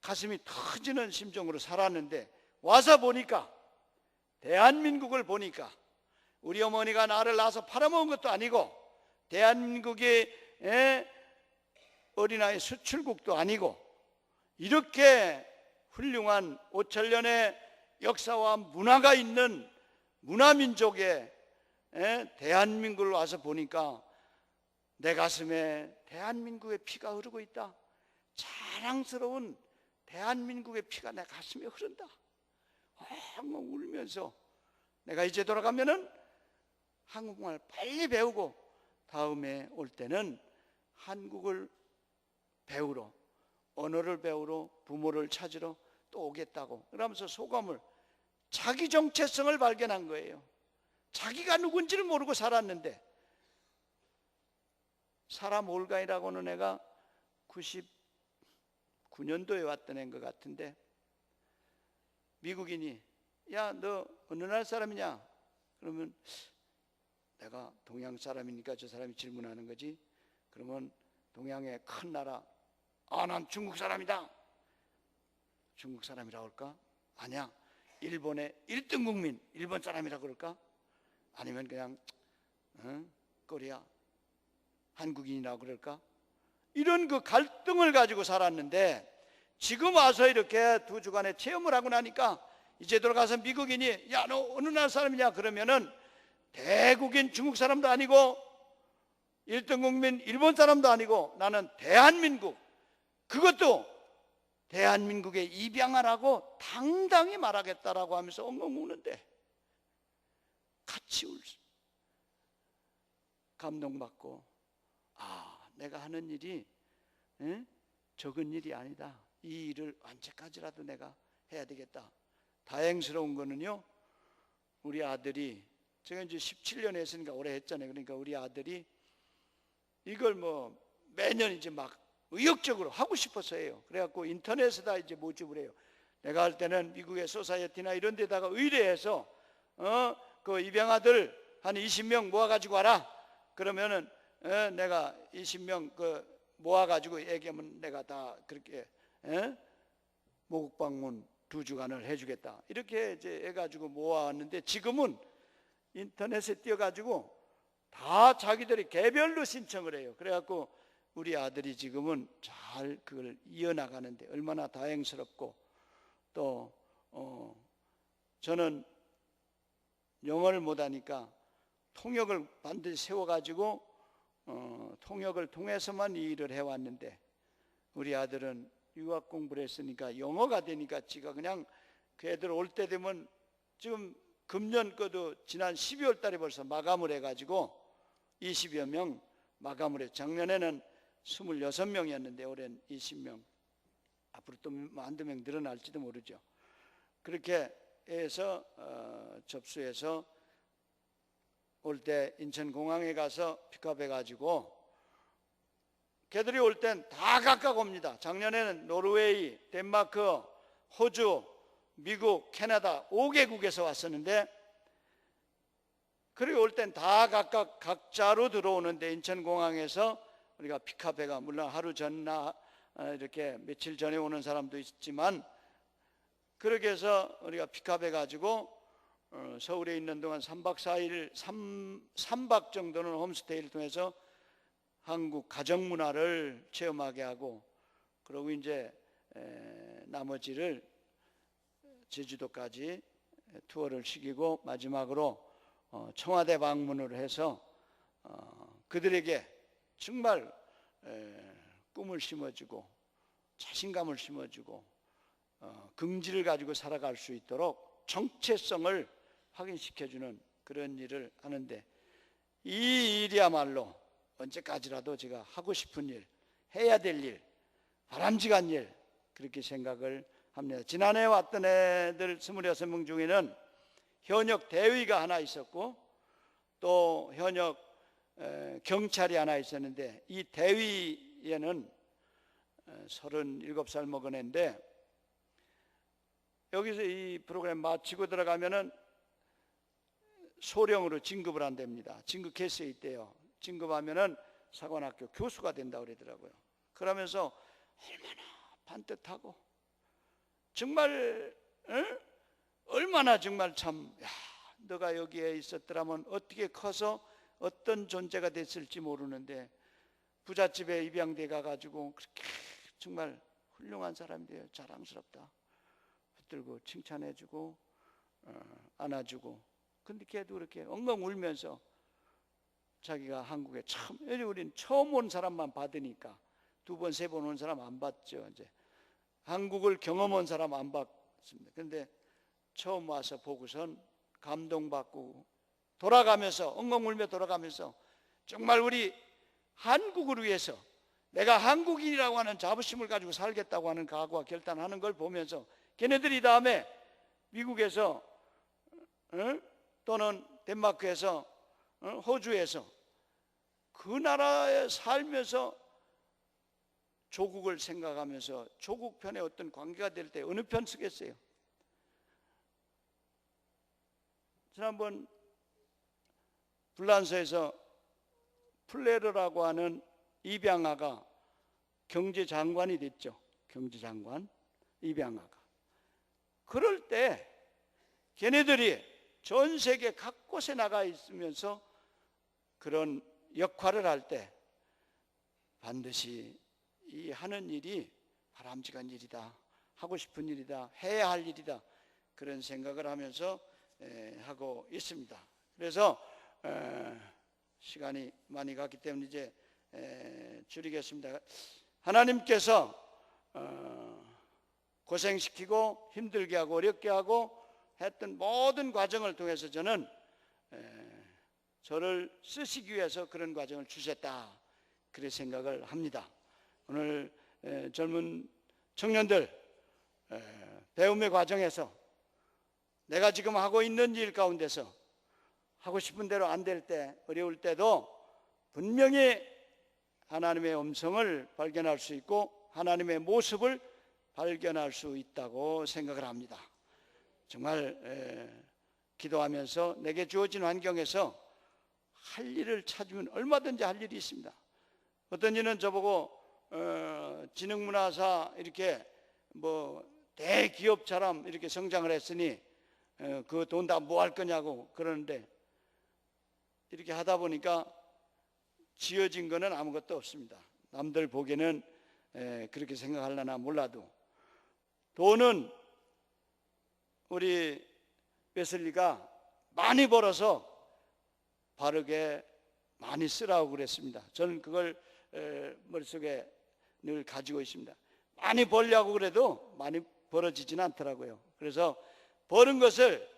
가슴이 터지는 심정으로 살았는데, 와서 보니까 대한민국을 보니까 우리 어머니가 나를 낳아서 팔아먹은 것도 아니고 대한민국의 어린아이 수출국도 아니고 이렇게 훌륭한 5천년의 역사와 문화가 있는 문화민족의 대한민국을 와서 보니까 내 가슴에 대한민국의 피가 흐르고 있다. 자랑스러운 대한민국의 피가 내 가슴에 흐른다. 엉엉 울면서 내가 이제 돌아가면은 한국말 빨리 배우고 다음에 올 때는 한국을 배우러, 언어를 배우러, 부모를 찾으러 또 오겠다고 그러면서 소감을, 자기 정체성을 발견한 거예요. 자기가 누군지를 모르고 살았는데, 사람 올가이라고는 애가 99년도에 왔던 애인 것 같은데, 미국인이 야, 너 어느 나라 사람이냐? 그러면 내가 동양 사람이니까 저 사람이 질문하는 거지. 그러면 동양의 큰 나라, 난 중국 사람이다. 중국 사람이라고 할까? 아니야, 일본의 1등 국민, 일본 사람이라고 그럴까? 아니면 그냥 코리아 한국인이라고 그럴까? 이런 그 갈등을 가지고 살았는데 지금 와서 이렇게 2주간의 체험을 하고 나니까 이제 들어가서 미국인이 야, 너 어느 나라 사람이냐 그러면은 대국인 중국 사람도 아니고 1등 국민 일본 사람도 아니고 나는 대한민국, 그것도 대한민국의 입양하라고 당당히 말하겠다라고 하면서 엉엉 우는데 같이 감동받고, 내가 하는 일이 적은 일이 아니다. 이 일을 언제까지라도 내가 해야 되겠다. 다행스러운 거는요, 우리 아들이, 제가 이제 17년 했으니까 오래 했잖아요. 그러니까 우리 아들이 이걸 뭐 매년 이제 막 의욕적으로 하고 싶어서 해요. 그래갖고 인터넷에다 이제 모집을 해요. 내가 할 때는 미국의 소사이어티나 이런 데다가 의뢰해서 그 입양아들 한 20명 모아가지고 와라. 그러면은 내가 20명 그 모아가지고 얘기하면 내가 다 그렇게 모국 방문 2주간을 해주겠다. 이렇게 이제 해가지고 모아왔는데 지금은 인터넷에 띄어가지고 다 자기들이 개별로 신청을 해요. 그래갖고 우리 아들이 지금은 잘 그걸 이어나가는데 얼마나 다행스럽고, 또 저는 영어를 못하니까 통역을 반드시 세워가지고 통역을 통해서만 이 일을 해왔는데 우리 아들은 유학 공부를 했으니까 영어가 되니까 지가 그냥 그 애들 올 때 되면 지금 금년 거도 지난 12월 달에 벌써 마감을 해가지고 20여 명 마감을 해. 작년에는 26명이었는데 올해는 20명. 앞으로 또 한두 명 늘어날지도 모르죠. 그렇게 해서 접수해서 올 때 인천공항에 가서 픽업해가지고 걔들이 올 땐 다 각각 옵니다. 작년에는 노르웨이, 덴마크, 호주, 미국, 캐나다 5개국에서 왔었는데, 그리고 올 땐 다 각각 각자로 들어오는데 인천공항에서 우리가 픽업해가, 물론 하루 전나 이렇게 며칠 전에 오는 사람도 있지만 그렇게 해서 우리가 픽업해가지고 서울에 있는 동안 3박 4일 3박 정도는 홈스테이를 통해서 한국 가정문화를 체험하게 하고, 그리고 이제 나머지를 제주도까지 투어를 시키고 마지막으로 청와대 방문을 해서 그들에게 정말 꿈을 심어주고 자신감을 심어주고 긍지를 가지고 살아갈 수 있도록 정체성을 확인시켜주는 그런 일을 하는데, 이 일이야말로 언제까지라도 제가 하고 싶은 일, 해야 될 일, 바람직한 일, 그렇게 생각을 합니다. 지난해 왔던 애들 26명 중에는 현역 대위가 하나 있었고 또 현역 경찰이 하나 있었는데, 이 대위에는 37살 먹은 애인데 여기서 이 프로그램 마치고 들어가면은 소령으로 진급을 한답니다. 진급 개수에 있대요. 진급하면은 사관학교 교수가 된다고 그러더라고요. 그러면서 얼마나 반듯하고 정말 얼마나 정말 참, 야, 너가 여기에 있었더라면 어떻게 커서 어떤 존재가 됐을지 모르는데 부잣집에 입양돼 가가지고 그렇게 정말 훌륭한 사람이에요. 자랑스럽다. 붙들고 칭찬해주고 안아주고. 근데 걔도 그렇게 엉엉 울면서 자기가 한국에 참, 우리는 처음 온 사람만 받으니까 2번, 3번 온 사람 안 받죠. 이제 한국을 경험 온 사람 안 받습니다. 그런데 처음 와서 보고선 감동받고 돌아가면서 엉엉 울며 돌아가면서 정말 우리 한국을 위해서 내가 한국인이라고 하는 자부심을 가지고 살겠다고 하는 각오와 결단하는 걸 보면서 걔네들이 다음에 미국에서 또는 덴마크에서 호주에서 그 나라에 살면서 조국을 생각하면서 조국 편에 어떤 관계가 될 때 어느 편 쓰겠어요? 지난번 불란서에서 플레르라고 하는 입양아가 경제장관이 됐죠. 경제장관, 입양아가. 그럴 때 걔네들이 전 세계 각곳에 나가 있으면서 그런 역할을 할 때 반드시 이 하는 일이 바람직한 일이다, 하고 싶은 일이다, 해야 할 일이다, 그런 생각을 하면서 하고 있습니다. 그래서 시간이 많이 갔기 때문에 이제 줄이겠습니다. 하나님께서 고생시키고 힘들게 하고 어렵게 하고 했던 모든 과정을 통해서 저는 저를 쓰시기 위해서 그런 과정을 주셨다, 그렇게 생각을 합니다. 오늘 젊은 청년들 배움의 과정에서 내가 지금 하고 있는 일 가운데서 하고 싶은 대로 안 될 때, 어려울 때도 분명히 하나님의 음성을 발견할 수 있고 하나님의 모습을 발견할 수 있다고 생각을 합니다. 정말 기도하면서 내게 주어진 환경에서 할 일을 찾으면 얼마든지 할 일이 있습니다. 어떤 이는 저보고 지능문화사 이렇게 뭐 대기업처럼 이렇게 성장을 했으니 그 돈 다 뭐 할 거냐고 그러는데, 이렇게 하다 보니까 지어진 거는 아무것도 없습니다. 남들 보기에는 그렇게 생각하려나 몰라도, 돈은 우리 웨슬리가 많이 벌어서 바르게 많이 쓰라고 그랬습니다. 저는 그걸 머릿속에 늘 가지고 있습니다. 많이 벌려고 그래도 많이 벌어지지는 않더라고요. 그래서 버는 것을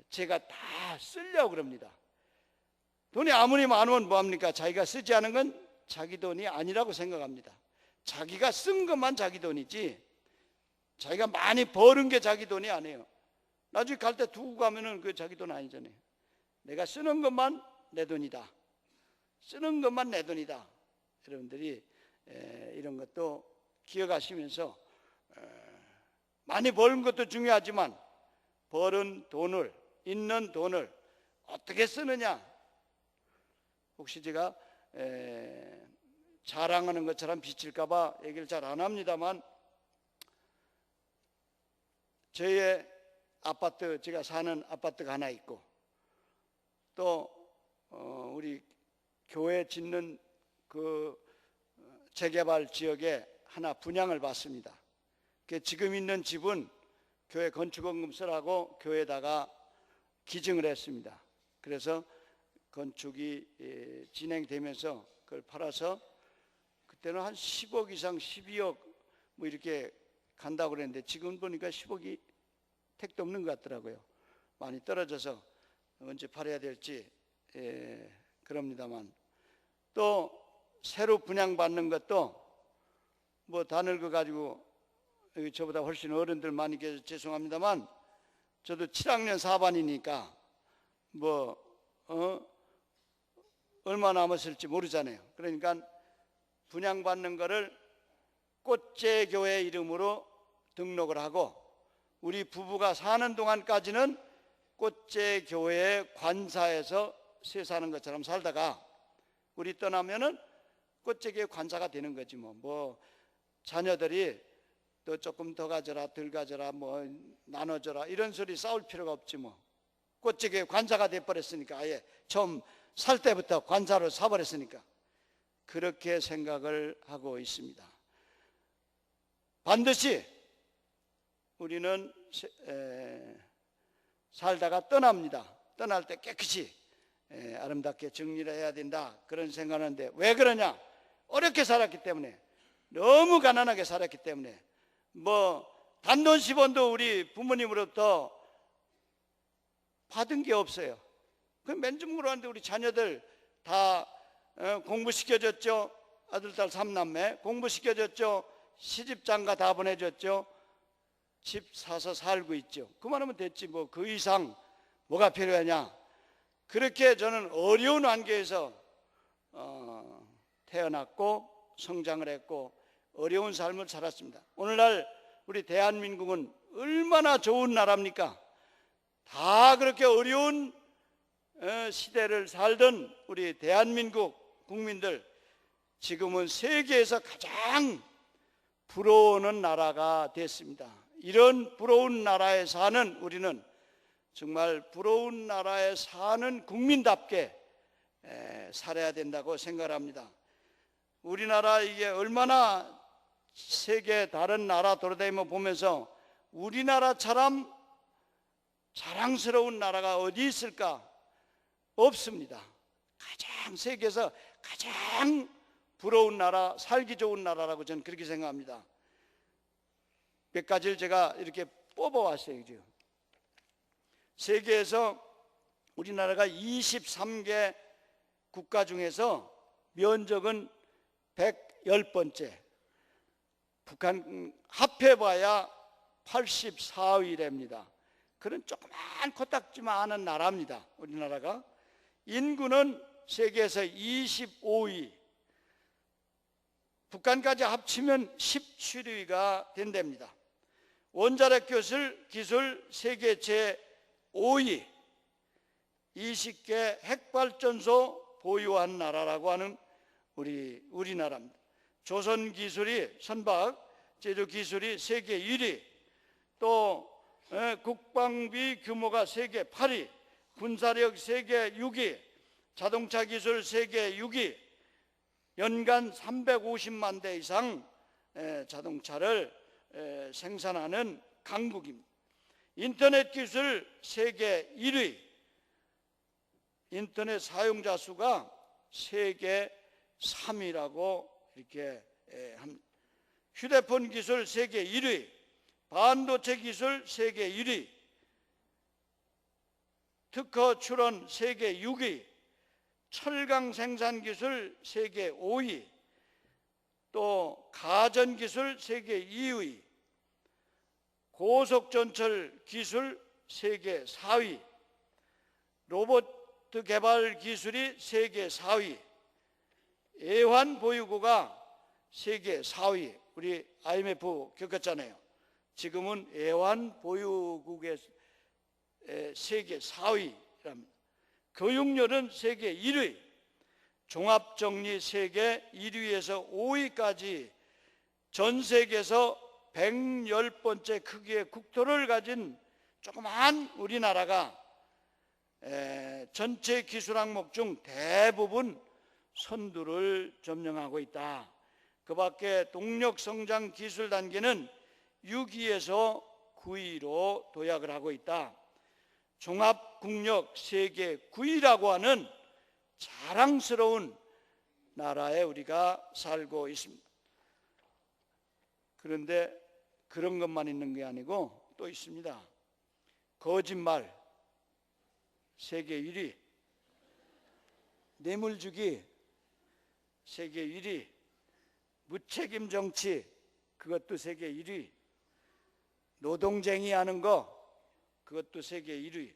제가 다 쓰려고 그럽니다. 돈이 아무리 많으면 뭐합니까? 자기가 쓰지 않은 건 자기 돈이 아니라고 생각합니다. 자기가 쓴 것만 자기 돈이지 자기가 많이 버는 게 자기 돈이 아니에요. 나중에 갈 때 두고 가면은 그 자기 돈 아니잖아요. 내가 쓰는 것만 내 돈이다, 쓰는 것만 내 돈이다. 여러분들이 이런 것도 기억하시면서 많이 버는 것도 중요하지만 벌은 돈을, 있는 돈을 어떻게 쓰느냐. 혹시 제가 자랑하는 것처럼 비칠까 봐 얘기를 잘 안 합니다만, 저의 아파트, 제가 사는 아파트가 하나 있고 또 우리 교회 짓는 그 재개발 지역에 하나 분양을 받습니다. 지금 있는 집은 교회 건축원금 쓰라고 교회에다가 기증을 했습니다. 그래서 건축이 진행되면서 그걸 팔아서 그때는 한 10억 이상 12억 뭐 이렇게 간다고 그랬는데 지금 보니까 10억이 택도 없는 것 같더라고요. 많이 떨어져서 언제 팔아야 될지 그럽니다만, 또 새로 분양받는 것도 뭐 다 늙어가지고 저보다 훨씬 어른들 많이 계셔서 죄송합니다만, 저도 7학년 4반이니까 뭐 얼마 남았을지 모르잖아요. 그러니까 분양받는 거를 꽃제교회 이름으로 등록을 하고 우리 부부가 사는 동안까지는 꽃제교회 관사에서 세사하는 것처럼 살다가 우리 떠나면은 꽃제교회 관사가 되는 거지 뭐 자녀들이 또 조금 더 가져라 덜 가져라 뭐 나눠줘라 이런 소리 싸울 필요가 없지 뭐. 꽃제교회 관사가 돼버렸으니까, 아예 처음 살 때부터 관사로 사버렸으니까 그렇게 생각을 하고 있습니다. 반드시 우리는 살다가 떠납니다. 떠날 때 깨끗이 아름답게 정리를 해야 된다, 그런 생각하는데, 왜 그러냐? 어렵게 살았기 때문에, 너무 가난하게 살았기 때문에, 뭐 단돈 10원도 우리 부모님으로부터 받은 게 없어요. 그 맨주먹으로 하는데 우리 자녀들 다 공부시켜줬죠. 아들 딸 3남매 공부시켜줬죠. 시집장가 다 보내줬죠. 집 사서 살고 있죠. 그만하면 됐지 뭐 그 이상 뭐가 필요하냐. 그렇게 저는 어려운 환경에서 태어났고 성장을 했고 어려운 삶을 살았습니다. 오늘날 우리 대한민국은 얼마나 좋은 나라입니까? 다 그렇게 어려운 시대를 살던 우리 대한민국 국민들, 지금은 세계에서 가장 부러워하는 나라가 됐습니다. 이런 부러운 나라에 사는 우리는 정말 부러운 나라에 사는 국민답게 살아야 된다고 생각합니다. 우리나라 이게 얼마나 세계 다른 나라 돌아다니며 보면서 우리나라처럼 자랑스러운 나라가 어디 있을까? 없습니다. 가장 세계에서 가장 부러운 나라, 살기 좋은 나라라고 저는 그렇게 생각합니다. 몇 가지를 제가 이렇게 뽑아왔어요. 지금 세계에서 우리나라가 23개 국가 중에서 면적은 110번째, 북한 합해봐야 84위랍니다. 그런 조그만 코딱지만한 나라입니다. 우리나라가. 인구는 세계에서 25위, 북한까지 합치면 17위가 된답니다. 원자력 기술 세계 제5위, 20개 핵발전소 보유한 나라라고 하는 우리나라입니다. 조선 기술이 선박, 제조 기술이 세계 1위, 또 국방비 규모가 세계 8위, 군사력 세계 6위, 자동차 기술 세계 6위, 연간 350만 대 이상 자동차를 생산하는 강국입니다. 인터넷 기술 세계 1위, 인터넷 사용자 수가 세계 3위라고 이렇게 합니다. 휴대폰 기술 세계 1위, 반도체 기술 세계 1위, 특허 출원 세계 6위, 철강 생산 기술 세계 5위, 또 가전 기술 세계 2위, 고속전철 기술 세계 4위, 로봇 개발 기술이 세계 4위, 애완 보유고가 세계 4위. 우리 IMF 겪었잖아요. 지금은 애완 보유국의 세계 4위랍니다. 교육열은 세계 1위, 종합정리 세계 1위에서 5위까지 전 세계에서 110번째 크기의 국토를 가진 조그만 우리나라가 전체 기술 항목 중 대부분 선두를 점령하고 있다. 그 밖에 동력성장 기술 단계는 6위에서 9위로 도약을 하고 있다. 종합국력 세계 9위라고 하는 자랑스러운 나라에 우리가 살고 있습니다. 그런데 그런 것만 있는 게 아니고 또 있습니다. 거짓말 세계 1위, 뇌물 주기 세계 1위, 무책임 정치 그것도 세계 1위, 노동쟁이 하는 거 그것도 세계 1위,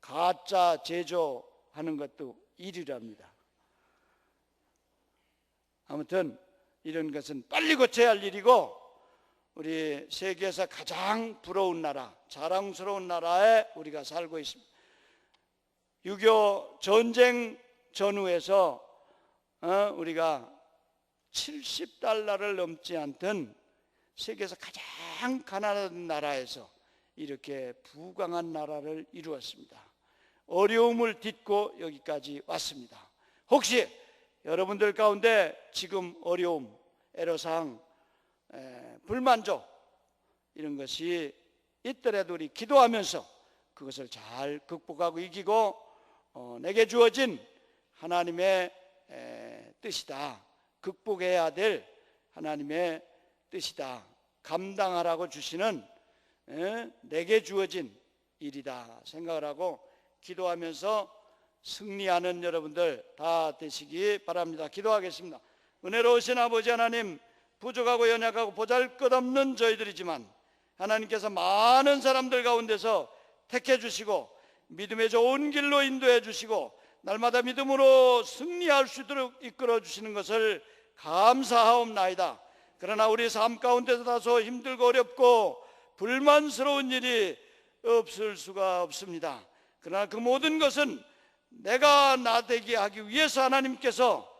가짜 제조하는 것도 1위랍니다. 아무튼 이런 것은 빨리 고쳐야 할 일이고 우리 세계에서 가장 부러운 나라, 자랑스러운 나라에 우리가 살고 있습니다. 6.25 전쟁 전후에서 우리가 70달러를 넘지 않던 세계에서 가장 가난한 나라에서 이렇게 부강한 나라를 이루었습니다. 어려움을 딛고 여기까지 왔습니다. 혹시 여러분들 가운데 지금 어려움, 애로사항, 불만족 이런 것이 있더라도 우리 기도하면서 그것을 잘 극복하고 이기고 내게 주어진 하나님의 뜻이다. 극복해야 될 하나님의 뜻이다. 감당하라고 주시는 내게 주어진 일이다 생각을 하고 기도하면서 승리하는 여러분들 다 되시기 바랍니다. 기도하겠습니다. 은혜로우신 아버지 하나님, 부족하고 연약하고 보잘것없는 저희들이지만 하나님께서 많은 사람들 가운데서 택해 주시고 믿음의 좋은 길로 인도해 주시고 날마다 믿음으로 승리할 수 있도록 이끌어 주시는 것을 감사하옵나이다. 그러나 우리 삶 가운데서 다소 힘들고 어렵고 불만스러운 일이 없을 수가 없습니다. 그러나 그 모든 것은 내가 나되게 하기 위해서 하나님께서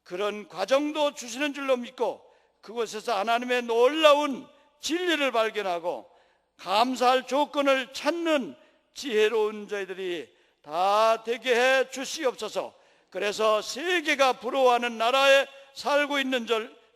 그런 과정도 주시는 줄로 믿고 그곳에서 하나님의 놀라운 진리를 발견하고 감사할 조건을 찾는 지혜로운 저희들이 다 되게 해 주시옵소서. 그래서 세계가 부러워하는 나라에 살고 있는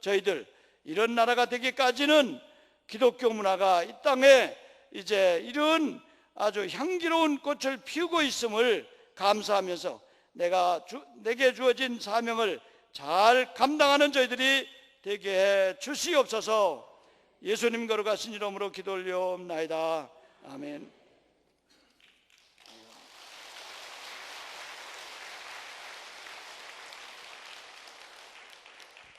저희들, 이런 나라가 되기까지는 기독교 문화가 이 땅에 이제 이런 아주 향기로운 꽃을 피우고 있음을 감사하면서 내게 주어진 사명을 잘 감당하는 저희들이 되게 해 주시옵소서. 예수님 거룩하신 이름으로 기도 올려옵나이다. 아멘.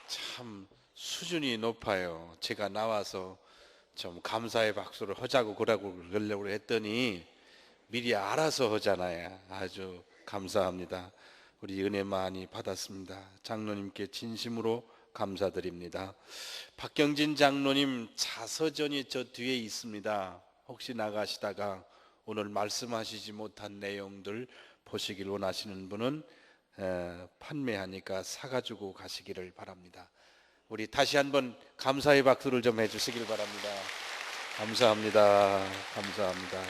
참 수준이 높아요. 제가 나와서 좀 감사의 박수를 하자고 그러려고 했더니 미리 알아서 하잖아요. 아주 감사합니다. 우리 은혜 많이 받았습니다. 장로님께 진심으로 감사드립니다. 박경진 장로님 자서전이 저 뒤에 있습니다. 혹시 나가시다가 오늘 말씀하시지 못한 내용들 보시길 원하시는 분은 판매하니까 사가지고 가시기를 바랍니다. 우리 다시 한번 감사의 박수를 좀 해주시길 바랍니다. 감사합니다. 감사합니다.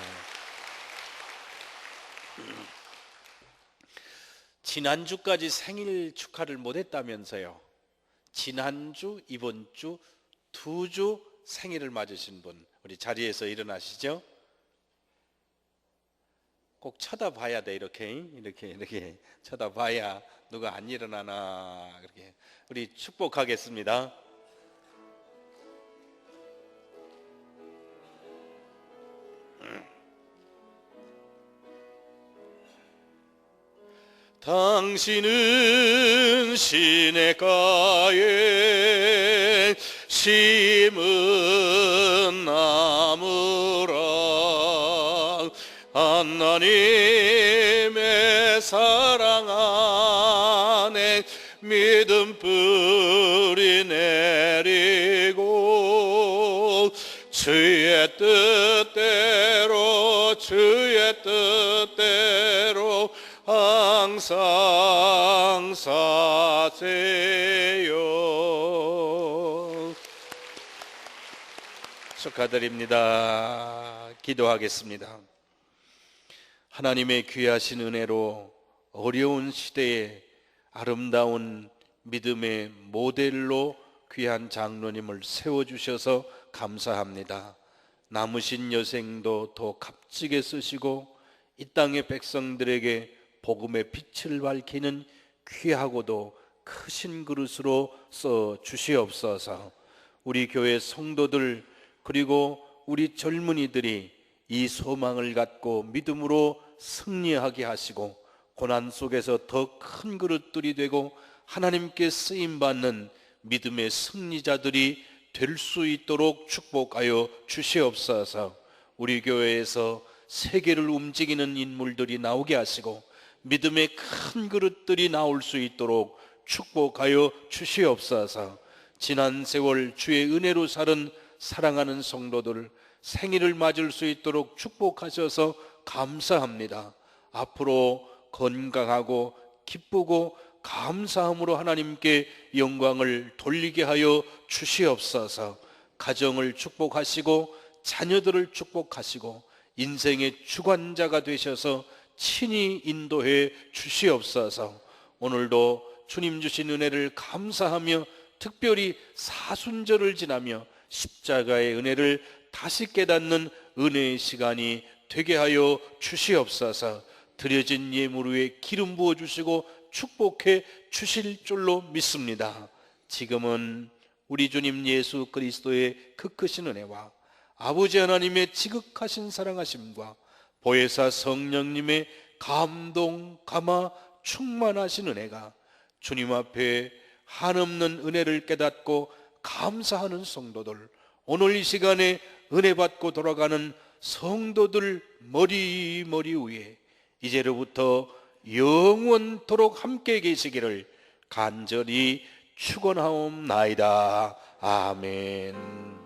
지난주까지 생일 축하를 못했다면서요. 지난주, 이번 주, 2주 생일을 맞으신 분, 우리 자리에서 일어나시죠. 꼭 쳐다봐야 돼. 이렇게 쳐다봐야 누가 안 일어나나. 그렇게 우리 축복하겠습니다. 당신은 시냇가에 심은 나무라. 하나님의 사랑 안에 믿음 뿌리 내리고 주의 뜻대로 항상 사세요. 축하드립니다. 기도하겠습니다. 하나님의 귀하신 은혜로 어려운 시대에 아름다운 믿음의 모델로 귀한 장로님을 세워주셔서 감사합니다. 남으신 여생도 더 값지게 쓰시고 이 땅의 백성들에게 복음의 빛을 밝히는 귀하고도 크신 그릇으로 써 주시옵소서. 우리 교회 성도들 그리고 우리 젊은이들이 이 소망을 갖고 믿음으로 승리하게 하시고 고난 속에서 더 큰 그릇들이 되고 하나님께 쓰임받는 믿음의 승리자들이 될 수 있도록 축복하여 주시옵소서. 우리 교회에서 세계를 움직이는 인물들이 나오게 하시고 믿음의 큰 그릇들이 나올 수 있도록 축복하여 주시옵소서. 지난 세월 주의 은혜로 살은 사랑하는 성도들 생일을 맞을 수 있도록 축복하셔서 감사합니다. 앞으로 건강하고 기쁘고 감사함으로 하나님께 영광을 돌리게 하여 주시옵소서. 가정을 축복하시고 자녀들을 축복하시고 인생의 주관자가 되셔서 친히 인도해 주시옵소서. 오늘도 주님 주신 은혜를 감사하며 특별히 사순절을 지나며 십자가의 은혜를 다시 깨닫는 은혜의 시간이 되게 하여 주시옵소서. 드려진 예물 위에 기름 부어 주시고 축복해 주실 줄로 믿습니다. 지금은 우리 주님 예수 그리스도의 그 크신 은혜와 아버지 하나님의 지극하신 사랑하심과 보혜사 성령님의 감동 감화 충만하신 은혜가 주님 앞에 한없는 은혜를 깨닫고 감사하는 성도들, 오늘 이 시간에 은혜 받고 돌아가는 성도들 머리 위에 이제로부터 영원토록 함께 계시기를 간절히 축원하옵나이다. 아멘.